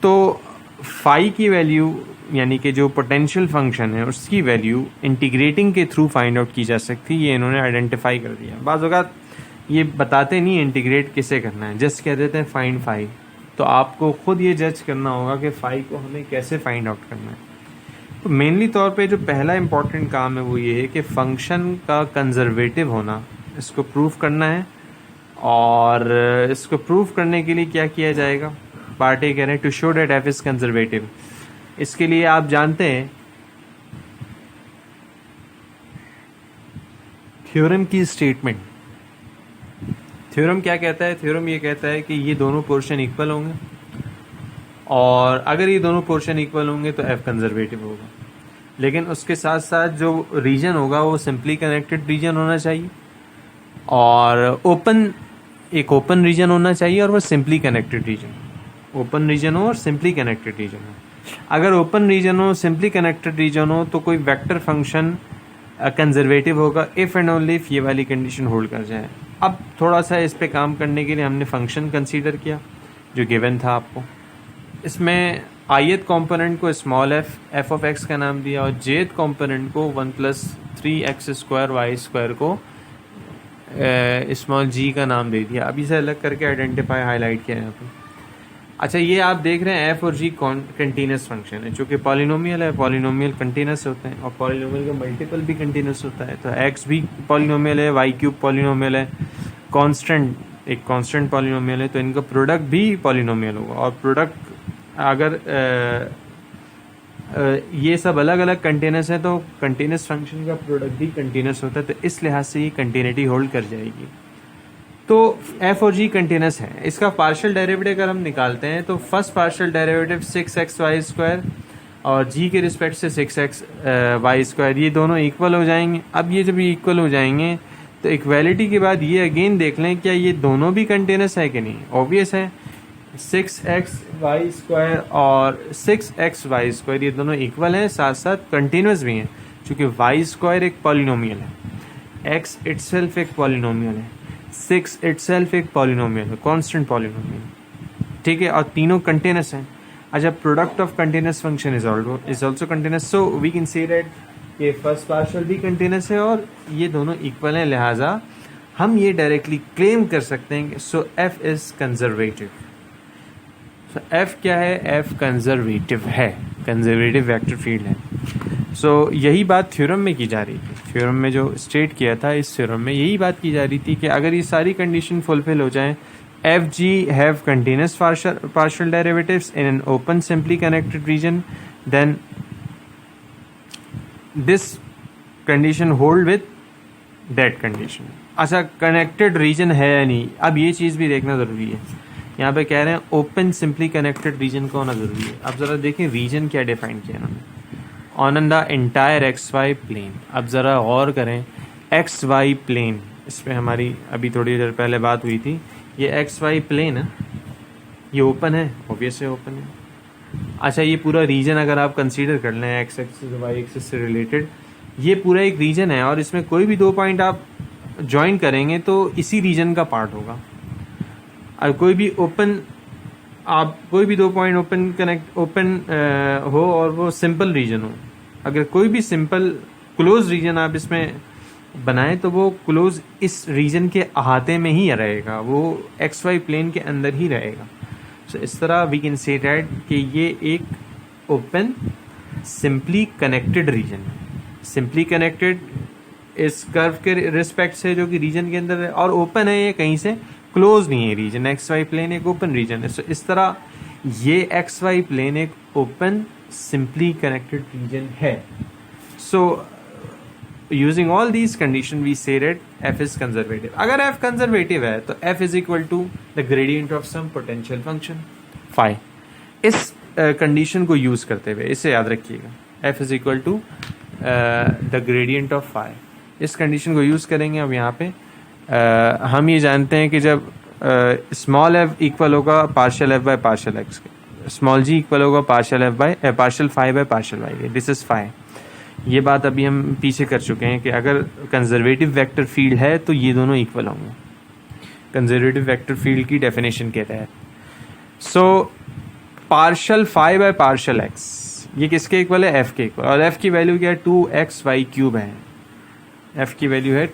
तो फाई की वैल्यू यानी कि जो पोटेंशियल फंक्शन है उसकी वैल्यू इंटीग्रेटिंग के थ्रू फाइंड आउट की जा सकती है। ये इन्होंने आइडेंटिफाई कर दिया। बाज़ औक़ात ये बताते नहीं इंटीग्रेट किसे करना है, जस्ट कह देते हैं फाइंड फाई। तो आपको खुद ये जज करना होगा कि फाई को हमें कैसे फाइंड आउट करना है। तो मेनली तौर पे जो पहला इंपॉर्टेंट काम है वो ये है कि फंक्शन का कंजर्वेटिव होना, इसको प्रूफ करना है। और इसको प्रूफ करने के लिए क्या किया जाएगा, पार्ट ए कह रहे हैं to show that F is conservative. इसके लिए आप जानते हैं थ्योरम की स्टेटमेंट। थ्योरम क्या कहता है, थ्योरम ये कहता है कि ये दोनों पोर्शन इक्वल होंगे और अगर ये दोनों पोर्शन इक्वल होंगे तो एफ कंजर्वेटिव होगा। लेकिन उसके साथ साथ जो रीजन होगा वो सिंपली कनेक्टेड रीजन होना चाहिए और एक ओपन रीजन होना चाहिए और वो simply connected region, open region हो और सिंपली कनेक्टेड रीजन हो। अगर ओपन रीजन हो, सिंपली कनेक्टेड रीजन हो तो कोई वेक्टर फंक्शन कंजर्वेटिव होगा इफ़ एंड ओनली इफ ये वाली कंडीशन होल्ड कर जाए। अब थोड़ा सा इस पे काम करने के लिए हमने फंक्शन कंसीडर किया जो गिवन था आपको। इसमें ith कंपोनेंट को स्मॉल f ऑफ x का नाम दिया और jth कंपोनेंट को 1 plus 3x square y square को स्मॉल g का नाम दे दिया। अब इसे अलग करके आइडेंटिफाई हाईलाइट किया यहाँ पे। अच्छा, ये आप देख रहे हैं f और g कंटीन्यूस फंक्शन है, चूँकि पॉलिनोमियल है, पॉलिनोमियल कंटीन्यूस होते हैं और पॉलिनोमियल का मल्टीपल भी कंटीन्यूस होता है। तो x भी पॉलिनोमियल है, y क्यूब पॉलिनोमियल है, कांस्टेंट एक कांस्टेंट पॉलिनोमियल है, तो इनका प्रोडक्ट भी पॉलिनोमियल होगा। और प्रोडक्ट अगर ये सब अलग अलग कंटीन्यूस है तो कंटीन्यूस फंक्शन का प्रोडक्ट भी कंटीन्यूस होता है, तो इस लिहाज से ये कंटिन्यूटी होल्ड कर जाएगी। तो f और g कंटीन्यूस है। इसका पार्शियल डेरिवेटिव अगर हम निकालते हैं तो first partial derivative 6xy square और g के रिस्पेक्ट से 6x y स्क्वायर, ये दोनों इक्वल हो जाएंगे। अब ये जब इक्वल हो जाएंगे तो इक्वालिटी के बाद ये अगेन देख लें क्या ये दोनों भी कंटीन्यूस है कि नहीं। ऑब्वियस है, 6xy स्क्वायर और 6xy स्क्वायर ये दोनों इक्वल हैं, साथ साथ कंटीन्यूस भी हैं क्योंकि y स्क्वायर एक पॉलिनोमियल है, x इटसेल्फ एक पॉलिनोमियल है, 6 इटसेल्फ एक पॉलिनोमियल है, कांस्टेंट पॉलिनोमियल, ठीक है, और तीनों कंटीन्यूस हैं। अच्छा, product of continuous function is also continuous, so we can say that ये फर्स्ट पार्शियल भी कंटीन्यूस है और ये दोनों इक्वल हैं, लिहाजा हम ये डायरेक्टली क्लेम कर सकते हैं सो f is conservative. So f क्या है, f कंजर्वेटिव है, कंजर्वेटिव वेक्टर फील्ड है। सो यही बात थ्योरम में की जा रही है। थ्योरम में जो स्टेट किया था, इस थ्योरम में यही बात की जा रही थी कि अगर ये सारी कंडीशन फुलफिल हो जाएं, f g have continuous partial derivatives in an open simply connected region, then this condition hold with that condition. अच्छा, कनेक्टेड रीजन है या नहीं, अब ये चीज़ भी देखना ज़रूरी है। यहाँ पे कह रहे हैं ओपन सिंपली कनेक्टेड रीजन का होना ज़रूरी है। अब ज़रा देखें रीजन क्या डिफाइन किया इन्होंने, on the entire x Y plane. अब ज़रा गौर करें, एक्स वाई प्लेन, इस पर हमारी अभी थोड़ी देर पहले बात हुई थी। ये एक्स वाई प्लेन है, ये ओपन है, ऑब्वियसली ओपन है। अच्छा, ये पूरा रीजन अगर आप कंसीडर कर लें एक्स एक्सिस वाई एक्सिस से रिलेटेड, ये पूरा एक रीजन है और इसमें कोई भी दो पॉइंट आप ज्वाइन करेंगे तो इसी रीजन का पार्ट होगा। और कोई भी ओपन, आप कोई भी दो पॉइंट ओपन हो और वो सिंपल रीजन हो, अगर कोई भी सिंपल क्लोज रीजन आप इसमें बनाएं तो वो क्लोज इस रीजन के अहाते में ही रहेगा, वो एक्स वाई प्लेन के अंदर ही रहेगा। सो इस तरह वी कैन से दैट कि ये एक ओपन सिंपली कनेक्टेड रीजन है। सिंपली कनेक्टेड इस कर्व के रिस्पेक्ट से जो कि रीजन के अंदर है, और ओपन है, ये कहीं से क्लोज नहीं है रीजन। एक्स वाई प्लेन एक ओपन रीजन है। सो इस तरह ये एक्स वाई प्लेन एक ओपन सिंपली कनेक्टेड रीजन है। So using all these condition we say that F is conservative. अगर एफ कंजर्वेटिव है तो f is equal to the gradient of some potential function phi. इस कंडीशन को यूज करते हुए इसे याद रखिएगा, f is equal to the gradient of phi. इस कंडीशन को यूज करेंगे। अब यहाँ पे हम ये जानते हैं कि जब स्मॉल एफ इक्वल होगा partial F by partial X, small G equal होगा partial F by partial phi by partial Y, this is phi. ये बात अभी हम पीछे कर चुके हैं कि अगर कंजर्वेटिव वेक्टर फील्ड है तो ये दोनों इक्वल होंगे, कंजर्वेटिव वेक्टर फील्ड की डेफिनेशन के तहत। So partial phi by partial x ये किसके इक्वल है, एफ के इक्वल, और एफ की वैल्यू क्या है, 2xy क्यूब है। एफ की वैल्यू है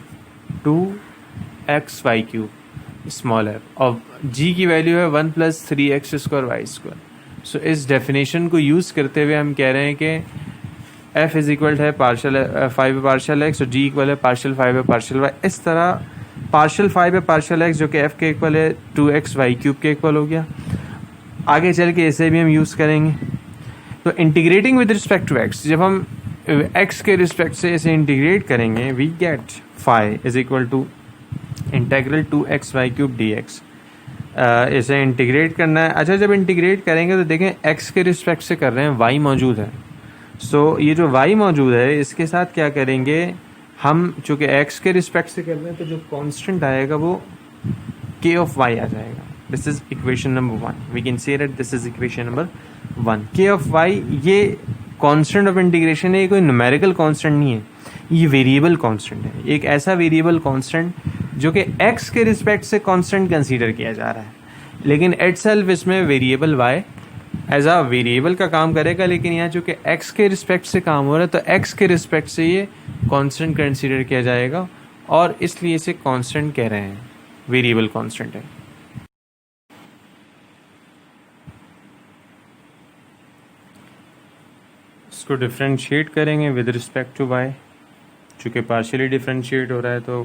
2xy क्यूब स्मॉल एफ, और जी की वैल्यू है 1 + 3x² y²। सो इस डेफिनेशन को यूज करते हुए हम कह रहे हैं कि एफ इज इक्वल है partial phi by partial x और जी इक्वल है partial phi by partial y. इस तरह partial phi by partial x जो कि एफ के इक्वल है 2xy क्यूब के इक्वल हो गया। आगे चल के इसे भी हम यूज करेंगे। तो integrating with respect to x, जब हम एक्स के रिस्पेक्ट से इसे इंटीग्रेट करेंगे, we get phi is equal to integral 2xy cube dx। इसे इंटीग्रेट करना है। अच्छा, जब इंटीग्रेट करेंगे तो देखें एक्स के रिस्पेक्ट से कर रहे हैं, वाई मौजूद है। सो ये जो वाई मौजूद है इसके साथ क्या करेंगे हम, चूँकि एक्स के रिस्पेक्ट से कर रहे हैं तो जो कांस्टेंट आएगा वो k ऑफ y आ जाएगा। This is equation number 1, we can say that this is equation number 1। k of y ये कांस्टेंट ऑफ इंटीग्रेशन है, कोई न्यूमेरिकल कांस्टेंट नहीं है, ये वेरिएबल कांस्टेंट है। एक ऐसा वेरिएबल कांस्टेंट जो कि x के रिस्पेक्ट से कांस्टेंट कंसीडर किया जा रहा है, लेकिन इटसेल्फ इसमें variable y as a variable का काम करेगा, लेकिन यहाँ चूँकि x के रिस्पेक्ट से काम हो रहा है तो x के रिस्पेक्ट से ये कांस्टेंट कंसीडर किया जाएगा, और इसलिए इसे कांस्टेंट कह रहे हैं, वेरिएबल कांस्टेंट है। इसको डिफरेंशिएट करेंगे विद रिस्पेक्ट टू y, चूँकि पार्शियली डिफरेंशिएट हो रहा है तो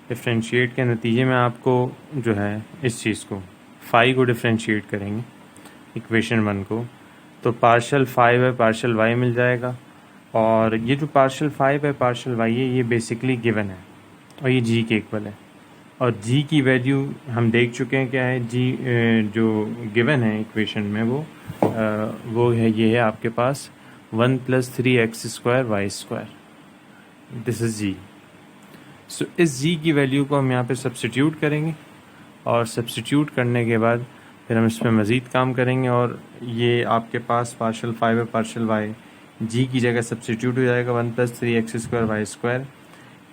डिफरेंशिएट के नतीजे में आपको जो है इस चीज़ को फाई को डिफरेंशिएट करेंगे, इक्वेशन 1 को, तो partial phi by partial Y मिल जाएगा। और ये जो partial phi by partial Y है ये बेसिकली गिवन है और ये जी के इक्वल है, और जी की वैल्यू हम देख चुके हैं क्या है, जी जो गिवन है इक्वेशन में वो है, ये है आपके पास 1 + 3x² y², दिस इज़ जी। सो इस जी की वैल्यू को हम यहाँ पे सब्स्टिट्यूट करेंगे, और सब्स्टिट्यूट करने के बाद फिर हम इस पर मज़ीद काम करेंगे, और ये आपके पास partial phi by partial Y G की जगह सब्स्टिट्यूट हो जाएगा 1 + 3x² y²।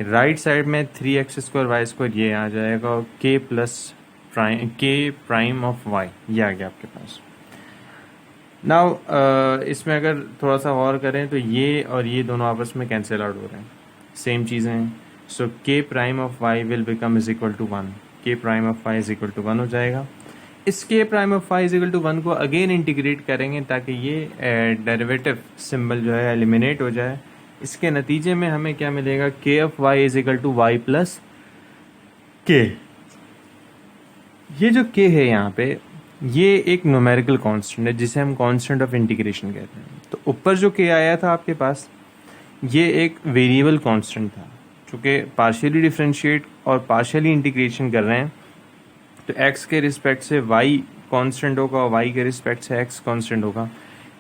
राइट साइड में 3x² y² ये आ जाएगा, और k प्राइम ऑफ y ये आ गया आपके पास। नाउ इसमें अगर थोड़ा सा और करें तो ये और ये दोनों आपस में कैंसिल आउट हो रहे हैं, सेम चीज़ें हैं। So k prime of y will become is equal to 1, k prime of y is equal to 1 हो जाएगा। इस k prime of y is equal to 1 को अगेन इंटीग्रेट करेंगे ताकि ये डेरिवेटिव सिंबल जो है एलिमिनेट हो जाए, इसके नतीजे में हमें क्या मिलेगा, k of y is equal to y plus k. ये जो के है यहाँ पे, ये एक न्यूमेरिकल कांस्टेंट है जिसे हम कांस्टेंट ऑफ इंटीग्रेशन कहते हैं। तो ऊपर जो के आया था आपके पास, ये एक वेरिएबल कांस्टेंट था, चूँकि पार्शियली डिफरेंशिएट और पार्शियली इंटीग्रेशन कर रहे हैं तो x के रिस्पेक्ट से y कांस्टेंट होगा और y के रिस्पेक्ट से x कांस्टेंट होगा।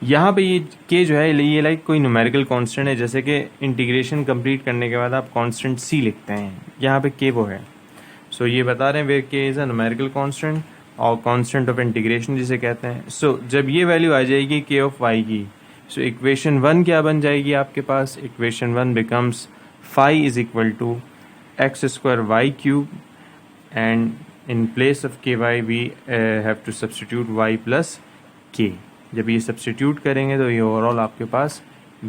यहाँ पे ये k जो है ये लाइक कोई न्यूमेरिकल कांस्टेंट है, जैसे कि इंटीग्रेशन कंप्लीट करने के बाद आप कांस्टेंट c लिखते हैं, यहाँ पे k वो है। सो ये बता रहे हैं where k is a numerical constant और कांस्टेंट ऑफ इंटीग्रेशन जिसे कहते हैं। सो जब ये वैल्यू आ जाएगी k ऑफ y की, सो इक्वेशन 1 क्या बन जाएगी आपके पास, equation 1 becomes phi is equal to X square Y cube and in place of ky we have to substitute y plus k। जब ये सब्सटीट्यूट करेंगे तो ये ओवरऑल आपके पास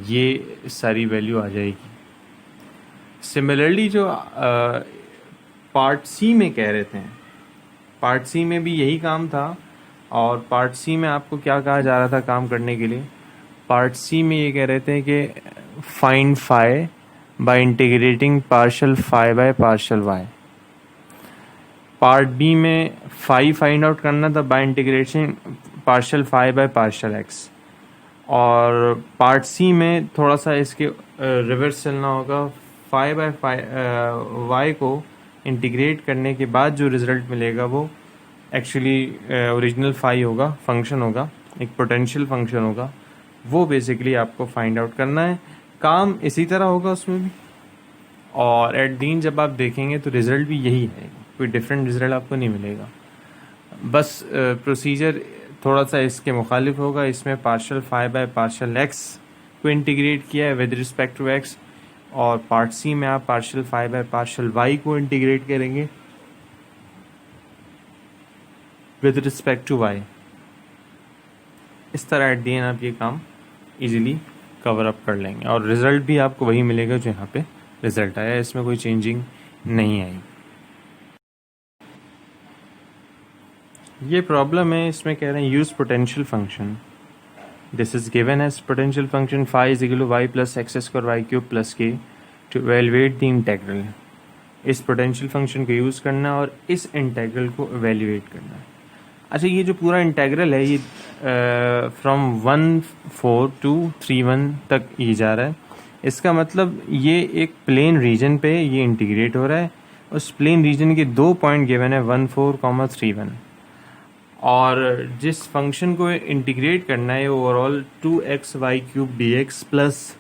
ये सारी वैल्यू आ जाएगी। सिमिलरली जो पार्ट सी में कह रहे थे, पार्ट सी में भी यही काम था। और पार्ट सी में आपको क्या कहा जा रहा था काम करने के लिए, पार्ट सी में ये कह रहे थे कि find phi by integrating partial phi by partial y. Part b में फाई फाइंड आउट करना था by integration partial phi by partial x. और पार्ट सी में थोड़ा सा इसके रिवर्स चलना होगा, फाई बाय वाई को इंटीग्रेट करने के बाद जो रिजल्ट मिलेगा वो एक्चुअली ओरिजिनल फाई होगा, फंक्शन होगा, एक पोटेंशियल फंक्शन होगा, वो बेसिकली आपको फाइंड आउट करना है। काम इसी तरह होगा उसमें भी, और एट द एंड जब आप देखेंगे तो रिज़ल्ट भी यही है, कोई डिफरेंट रिज़ल्ट आपको नहीं मिलेगा। बस प्रोसीजर थोड़ा सा इसके मुखालिफ होगा। इसमें partial phi by partial x को इंटीग्रेट किया है विद रिस्पेक्ट टू एक्स, और पार्ट सी में आप partial phi by partial y को इंटीग्रेट करेंगे विद रिस्पेक्ट टू वाई। इस तरह एट द एंड आप ये काम इजीली कवर अप कर लेंगे और रिज़ल्ट भी आपको वही मिलेगा जो यहाँ पे रिज़ल्ट आया, इसमें कोई चेंजिंग नहीं आई। ये प्रॉब्लम है, इसमें कह रहे हैं use potential function. This is given as potential function phi is equal to y plus x square Y cube plus k to evaluate the integral. इस पोटेंशियल फंक्शन को यूज़ करना और इस इंटेग्रल को इवेलुएट करना। अच्छा, ये जो पूरा इंटेग्रल है ये फ्रॉम 1,4 to 3,1 तक ये जा रहा है। इसका मतलब ये एक प्लेन रीजन पे ये इंटीग्रेट हो रहा है। उस प्लेन रीजन के दो पॉइंट गिवन है 1,4, 3,1, और जिस फंक्शन को इंटीग्रेट करना है overall 2x y cube d x plus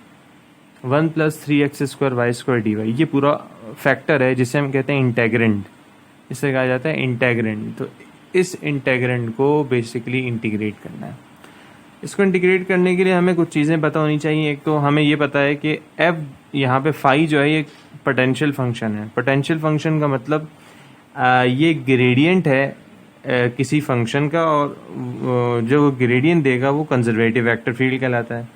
1 plus 3x square y square d y, ये पूरा फैक्टर है जिसे हम कहते हैं इंटेग्रेंड, इसे कहा जाता है इंटेग्रेंड। तो इस इंटेग्रेंड को बेसिकली इंटीग्रेट करना है। इसको इंटीग्रेट करने के लिए हमें कुछ चीज़ें पता होनी चाहिए। एक तो हमें ये पता है कि f यहाँ पे फाई जो है ये पोटेंशियल फंक्शन है। पोटेंशियल फंक्शन का मतलब ये ग्रेडियंट है किसी फंक्शन का, और जो ग्रेडियंट देगा वो कंजर्वेटिव वेक्टर फील्ड कहलाता है।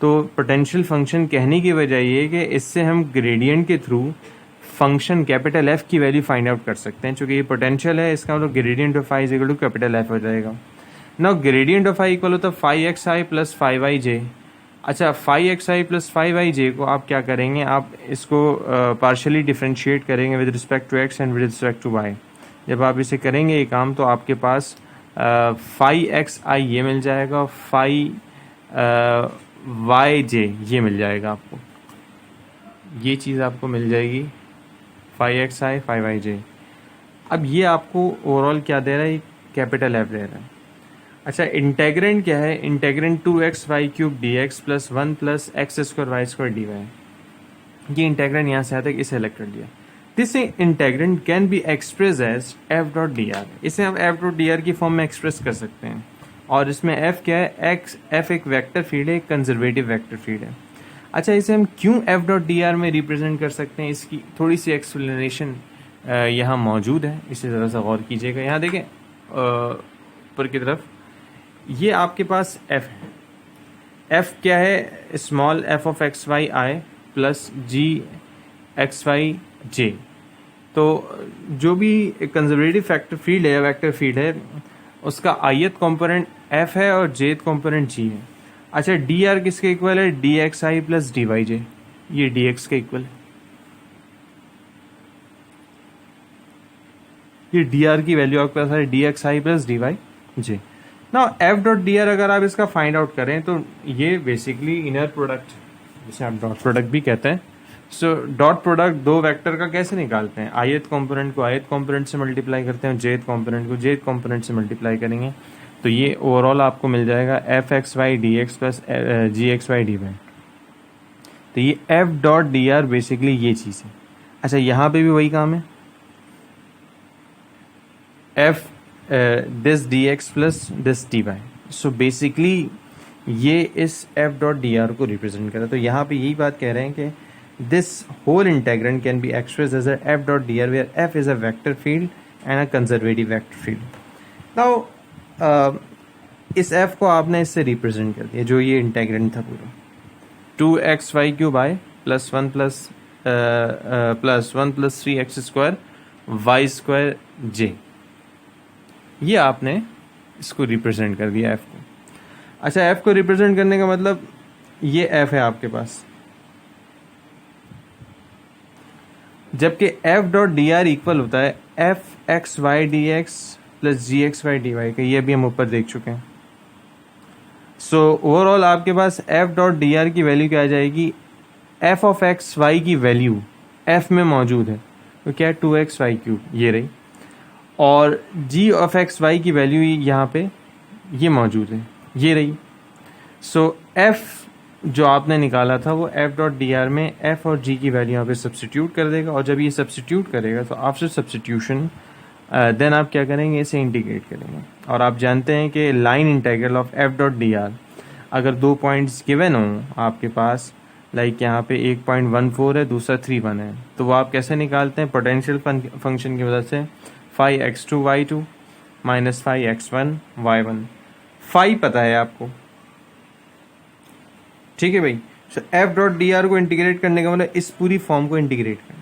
तो पोटेंशियल फंक्शन कहने की वजह ये है कि इससे हम ग्रेडियंट के थ्रू फंक्शन कैपिटल एफ की वैल्यू फाइंड आउट कर सकते हैं। चूँकि ये पोटेंशियल है, इसका मतलब gradient of phi is equal to capital f हो जाएगा। Now gradient of phi equal होता है phi x i plus phi y j. अच्छा, phi x i plus phi y j को आप क्या करेंगे, आप इसको पार्शियली डिफ्रेंशिएट करेंगे with respect to x and with respect to Y. जब आप इसे करेंगे ये काम तो आपके पास फाई एक्स आई ये मिल जाएगा, फाई वाई जे ये मिल जाएगा आपको, ये चीज़ आपको मिल जाएगी फाई एक्स आई फाई वाई जे। अब ये आपको ओवरऑल क्या दे रहा है, कैपिटल एफ दे रहा है। अच्छा, इंटेग्रेंट क्या है, integrand 2x y cube d x plus 1 plus x square y square d y. ये इंटेग्रेंट यहाँ से आता है, इसे सेलेक्ट कर दिया। This integrand can be express as F dot D R. इसे हम एफ डॉट डी आर की फॉर्म में एक्सप्रेस कर सकते हैं। और इसमें एफ क्या है, एक्स एफ एक वेक्टर फील्ड है, एक कंजर्वेटिव वेक्टर फील्ड है। अच्छा, इसे हम क्यों एफ डॉट डी आर में रिप्रेजेंट कर सकते हैं, इसकी थोड़ी सी एक्सप्लेनेशन यहाँ मौजूद है, इसे ज़रा सा गौर कीजिएगा। यहाँ देखें ऊपर की तरफ, ये आपके पास f है। f क्या है, small f of x y i plus g x y j. तो जो भी कंजर्वेटिव फैक्टर फील्ड है, वेक्टर फील्ड है, उसका ith कंपोनेंट f है और jth कंपोनेंट g है। अच्छा, डी आर किसके इक्वल है, D x i plus D Y जे। ये dx के इक्वल है। ये dr की वैल्यू आपके पास है dxi plus dy j। Now f dot D R अगर आप इसका फाइंड आउट करें तो ये बेसिकली इनर प्रोडक्ट, जिसे आप डॉट प्रोडक्ट भी कहते हैं। सो डॉट प्रोडक्ट दो वेक्टर का कैसे निकालते हैं? ith कंपोनेंट को ith कंपोनेंट से मल्टीप्लाई करते हैं, jth कंपोनेंट को jth कंपोनेंट से मल्टीप्लाई करेंगे, तो ये ओवरऑल आपको मिल जाएगा f x y d x plus g x y d y. तो ये f dot D r basically ये चीज़ है। अच्छा, यहाँ पे भी वही काम है, f this d x plus this d y. So basically ये इस एफ डॉट डी आर को रिप्रेजेंट करे। तो यहाँ पे यही बात कह रहे हैं कि this whole integrand can be expressed as F dot D r where f is a vector field and a conservative vector field. Now इस f को आपने इससे रिप्रेजेंट कर दिया, जो ये इंटेग्रेंड था पूरा, 2xy cube i plus one plus 3x² y square j, ये आपने इसको रिप्रेजेंट कर दिया f को। अच्छा, f को रिप्रेजेंट करने का मतलब ये f है आपके पास, जबकि f dot D r equal होता है f x y d x plus g x y d y का। ये भी हम ऊपर देख चुके हैं। सो ओवरऑल आपके पास एफ डॉट डी आर की वैल्यू क्या आ जाएगी? एफ ऑफ एक्स वाई की वैल्यू एफ में मौजूद है, तो क्या है 2xy क्यूब, ये रही, और जी ऑफ एक्स वाई की वैल्यू यहाँ पे ये मौजूद है, ये रही। सो एफ जो आपने निकाला था वो एफ डॉट डी आर में एफ और जी की वैल्यू यहाँ पे सब्सटीट्यूट कर देगा, और जब ये सब्सटीट्यूट करेगा तो आफ्टर सब्सटीट्यूशन देन आप क्या करेंगे, इसे इंटीग्रेट करेंगे। और आप जानते हैं कि line integral of F dot D R, अगर दो पॉइंट्स गिवन हो आपके पास, लाइक यहाँ पे 1.14 है, दूसरा 3.1 है, तो वो आप कैसे निकालते हैं? पोटेंशियल फंक्शन की वजह से 5x2 y2 minus 5x1 y1। 5 पता है आपको, ठीक है भाई। सो एफ डॉट डी आर को इंटीग्रेट करने का मतलब इस पूरी फॉर्म को इंटीग्रेट करना,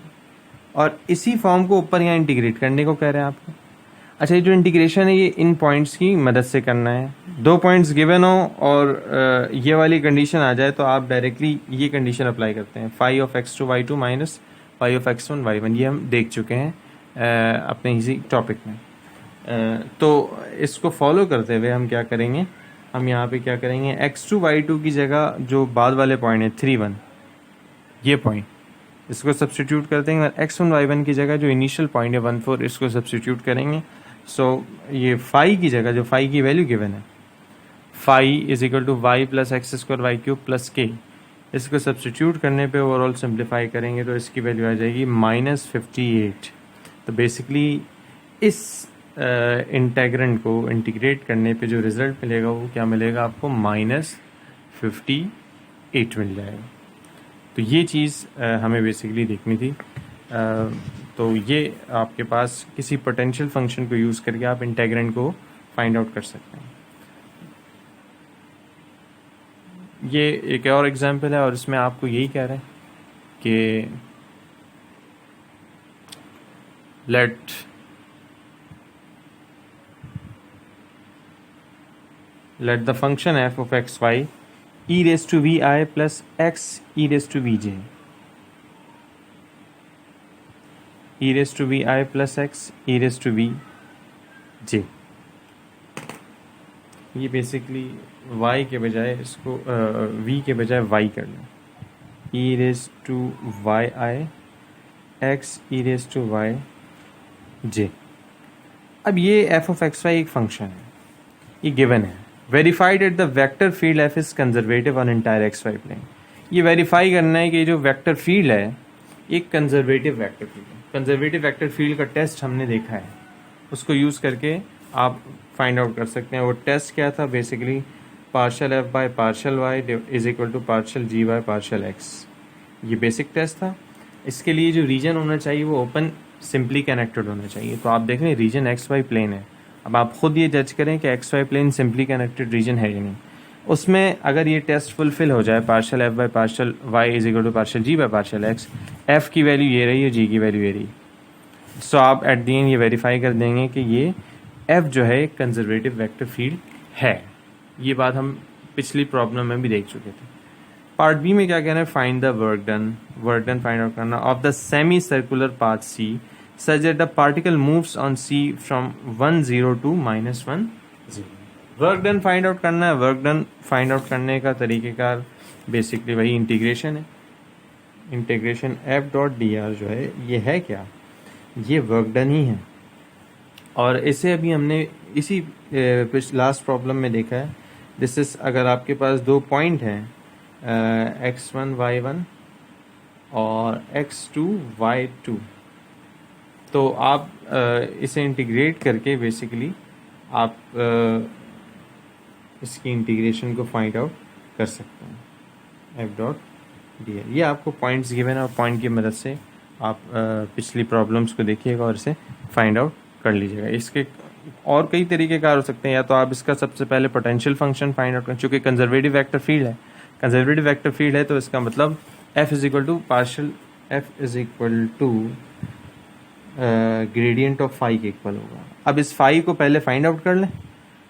और इसी फॉर्म को ऊपर यहाँ इंटीग्रेट करने को कह रहे हैं आपको। अच्छा, ये जो इंटीग्रेशन है ये इन पॉइंट्स की मदद से करना है। दो पॉइंट्स गिवन हो और ये वाली कंडीशन आ जाए तो आप डायरेक्टली ये कंडीशन अप्लाई करते हैं, 5x2 y2 minus 5x1 y1। ये हम देख चुके हैं अपने इसी टॉपिक में। तो इसको फॉलो करते हुए हम क्या करेंगे, हम यहाँ पे क्या करेंगे, x2 y2 की जगह जो बाद वाले पॉइंट है 3.1, ये पॉइंट, इसको सब्सटीट्यूट कर देंगे, और x1 y1 की जगह जो इनिशियल पॉइंट है 1,4, इसको सब्सटीट्यूट करेंगे। सो ये फाई की जगह जो फाई की वैल्यू गिवन है, phi is equal to y plus x square Y cube plus k, इसको सब्सटीट्यूट करने पे ओवरऑल सिंप्लीफाई करेंगे तो इसकी वैल्यू आ जाएगी -58। तो बेसिकली इस इंटेग्रेंड को इंटीग्रेट करने पे जो रिजल्ट मिलेगा वो क्या मिलेगा आपको, -58 मिल जाएगा। तो ये चीज़ हमें बेसिकली देखनी थी। तो ये आपके पास किसी पोटेंशियल फंक्शन को यूज़ करके आप इंटेग्रेंड को फाइंड आउट कर सकते हैं। ये एक और एग्जांपल है, और इसमें आपको यही कह रहे हैं कि let the function f of x y e raised to vi plus x e raised to vj, e raised to vi plus x e raised to vj, ये बेसिकली y के बजाय इसको v के बजाय y कर लें, e raised to yi x e raised to yj। अब ये f of x y एक फंक्शन है, ये गिवन है, verified at the vector field f is conservative on entire x Y plane. ये वेरीफाई करना है कि जो वेक्टर फील्ड है एक कंजर्वेटिव वेक्टर फील्ड है। कंजर्वेटिव वेक्टर फील्ड का टेस्ट हमने देखा है, उसको यूज़ करके आप फाइंड आउट कर सकते हैं। वो टेस्ट क्या था, basically partial F by partial y is equal to partial g by partial x, ये बेसिक टेस्ट था। इसके लिए जो रीजन होना चाहिए वो ओपन सिंपली कनेक्टेड होना चाहिए। तो आप देख रहे हैं रीजन एक्स वाई प्लेन है। अब आप खुद ये जज करें कि x Y plane simply connected region है या नहीं। उसमें अगर ये टेस्ट फुलफिल हो जाए, partial F by partial y is equal to partial g by partial x, f की वैल्यू ये रही है, जी की वैल्यू ये रही, सो आप एट द एंड ये वेरीफाई कर देंगे कि ये एफ जो है एक कंजर्वेटिव वेक्टर फील्ड है। ये बात हम पिछली प्रॉब्लम में भी देख चुके थे। पार्ट बी में क्या कहना है, find the work done find out करना of the semi circular path c such that the particle moves on c from 1 0 to -1 0। Work done find out करना है। वर्क डन फाइंड आउट करने का तरीक़ेकार बेसिकली वही इंटीग्रेशन है। Integration f dot D r जो है ये है क्या, ये वर्क डन ही है। और इसे अभी हमने इसी लास्ट प्रॉब्लम में देखा है। दिस इज, अगर आपके पास दो पॉइंट हैं x1 y1 और x2 y2, तो आप इसे इंटीग्रेट करके बेसिकली आप इसकी इंटीग्रेशन को फाइंड आउट कर सकते हैं। एफ डॉट डी आर, ये आपको पॉइंट्स गिवन है और पॉइंट की मदद से आप पिछली प्रॉब्लम्स को देखिएगा और इसे फाइंड आउट कर लीजिएगा। इसके और कई तरीके कार हो सकते हैं। या तो आप इसका सबसे पहले पोटेंशियल फंक्शन फाइंड आउट करें, चूँकि कंजर्वेटिव वेक्टर फील्ड है। कंजर्वेटिव वेक्टर फील्ड है तो इसका मतलब f is equal to partial f is equal to gradient of phi के इक्वल होगा। अब इस फाई को पहले फाइंड आउट कर लें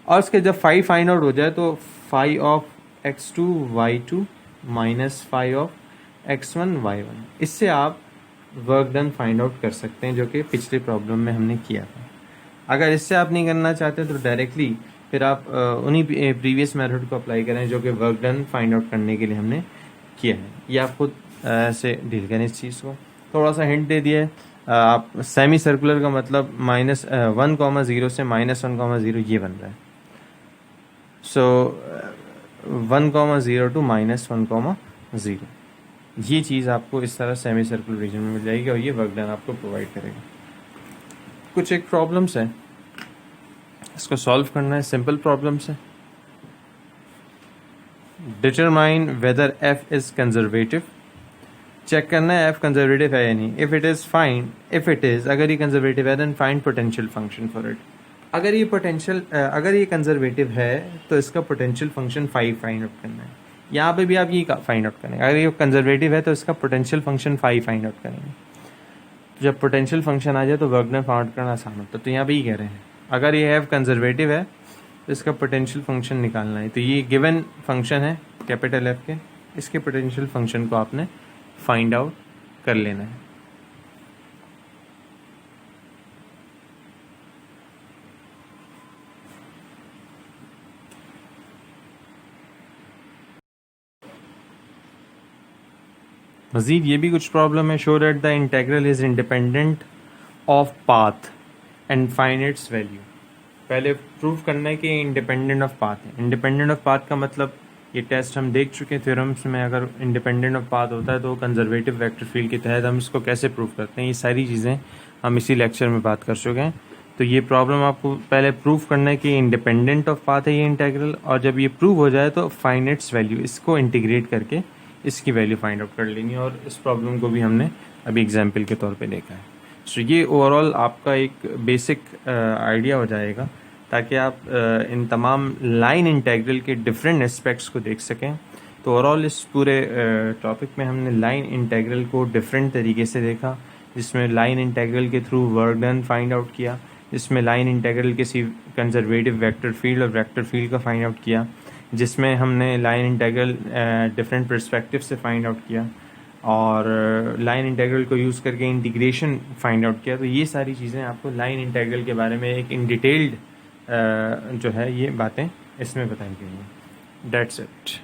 और उसके जब फाई फाइंड आउट हो जाए तो phi of x2 y2 minus phi of x1 y1, इससे आप वर्क डन फाइंड आउट कर सकते हैं, जो कि पिछली प्रॉब्लम में हमने किया था। अगर इससे आप नहीं करना चाहते तो डायरेक्टली फिर आप उन्हीं प्रीवियस मेथड को अप्लाई करें जो कि वर्क डन फाइंड आउट करने के लिए हमने किया है। ये आप खुद ऐसे डील करें इस चीज़ को। थोड़ा सा हिंट दे दिया है। आप सेमी सर्कुलर का मतलब -1,0 से -1,0 ये बन रहा है। सो 1,0 टू -1,0, ये चीज़ आपको इस तरह सेमी सर्कुलर रीजन में मिल जाएगी और ये वर्क डन आपको प्रोवाइड करेगा। कुछ एक प्रॉब्लम्स है, इसको सॉल्व करना है। सिंपल प्रॉब्लम्स है। Determine whether f is conservative, check करना है एफ कंजर्वेटिव है या नहीं। If it is fine, if it is, अगर ये कंजर्वेटिव है then find potential function for it. अगर ये कंजर्वेटिव है तो इसका पोटेंशियल फंक्शन 5 फाइंड आउट करना है। यहाँ पे भी आप ये फाइंड आउट करेंगे। अगर ये कंजर्वेटिव है तो इसका पोटेंशियल फंक्शन 5 फाइंड आउट करेंगे। जब पोटेंशियल फंक्शन आ जाए तो वर्क डन फाइंड आउट करना आसान होता है। तो यहाँ पे ही कह रहे हैं अगर ये एफ कंजर्वेटिव है तो इसका पोटेंशियल फंक्शन निकालना है। तो ये गिवन फंक्शन है कैपिटल एफ के, इसके पोटेंशियल फंक्शन को आपने फाइंड आउट कर लेना है। मजीद ये भी कुछ प्रॉब्लम है। Show that the integral is independent of path and find its value. पहले प्रूव करना है कि इंडिपेंडेंट ऑफ पाथ है। इंडिपेंडेंट ऑफ पाथ का मतलब ये टेस्ट हम देख चुके हैं थ्योरम्स में। अगर इंडिपेंडेंट ऑफ पाथ होता है तो कंजर्वेटिव वेक्टर फील्ड के तहत हम इसको कैसे प्रूव करते हैं, ये सारी चीज़ें हम इसी लेक्चर में बात कर चुके हैं। तो ये प्रॉब्लम आपको पहले प्रूव करना है कि इंडिपेंडेंट ऑफ पाथ है ये इंटेग्रल, और जब ये प्रूव हो जाए तो फाइंड इट्स वैल्यू, इसको इंटीग्रेट करके इसकी वैल्यू फाइंड आउट कर लेनी है। और इस प्रॉब्लम को भी हमने अभी एग्जाम्पल के तौर पे देखा है। सो ये ओवरऑल आपका एक बेसिक आइडिया हो जाएगा ताकि आप इन तमाम लाइन इंटेग्रल के डिफरेंट एस्पेक्ट्स को देख सकें। तो ओवरऑल इस पूरे टॉपिक में हमने लाइन इंटेग्रल को डिफरेंट तरीके से देखा, जिसमें लाइन इंटेग्रल के through work done find out किया, जिसमें लाइन इंटेग्रल किसी कंजर्वेटिव वेक्टर फील्ड और वेक्टर फील्ड का फाइंड आउट किया, जिसमें हमने लाइन इंटेग्रल डिफरेंट पर्सपेक्टिव से फाइंड आउट किया, और लाइन इंटेग्रल को यूज़ करके इंटीग्रेशन फाइंड आउट किया। तो ये सारी चीज़ें आपको लाइन इंटेग्रल के बारे में एक इन डिटेल्ड जो है ये बातें इसमें बताई गई हैं। That's it.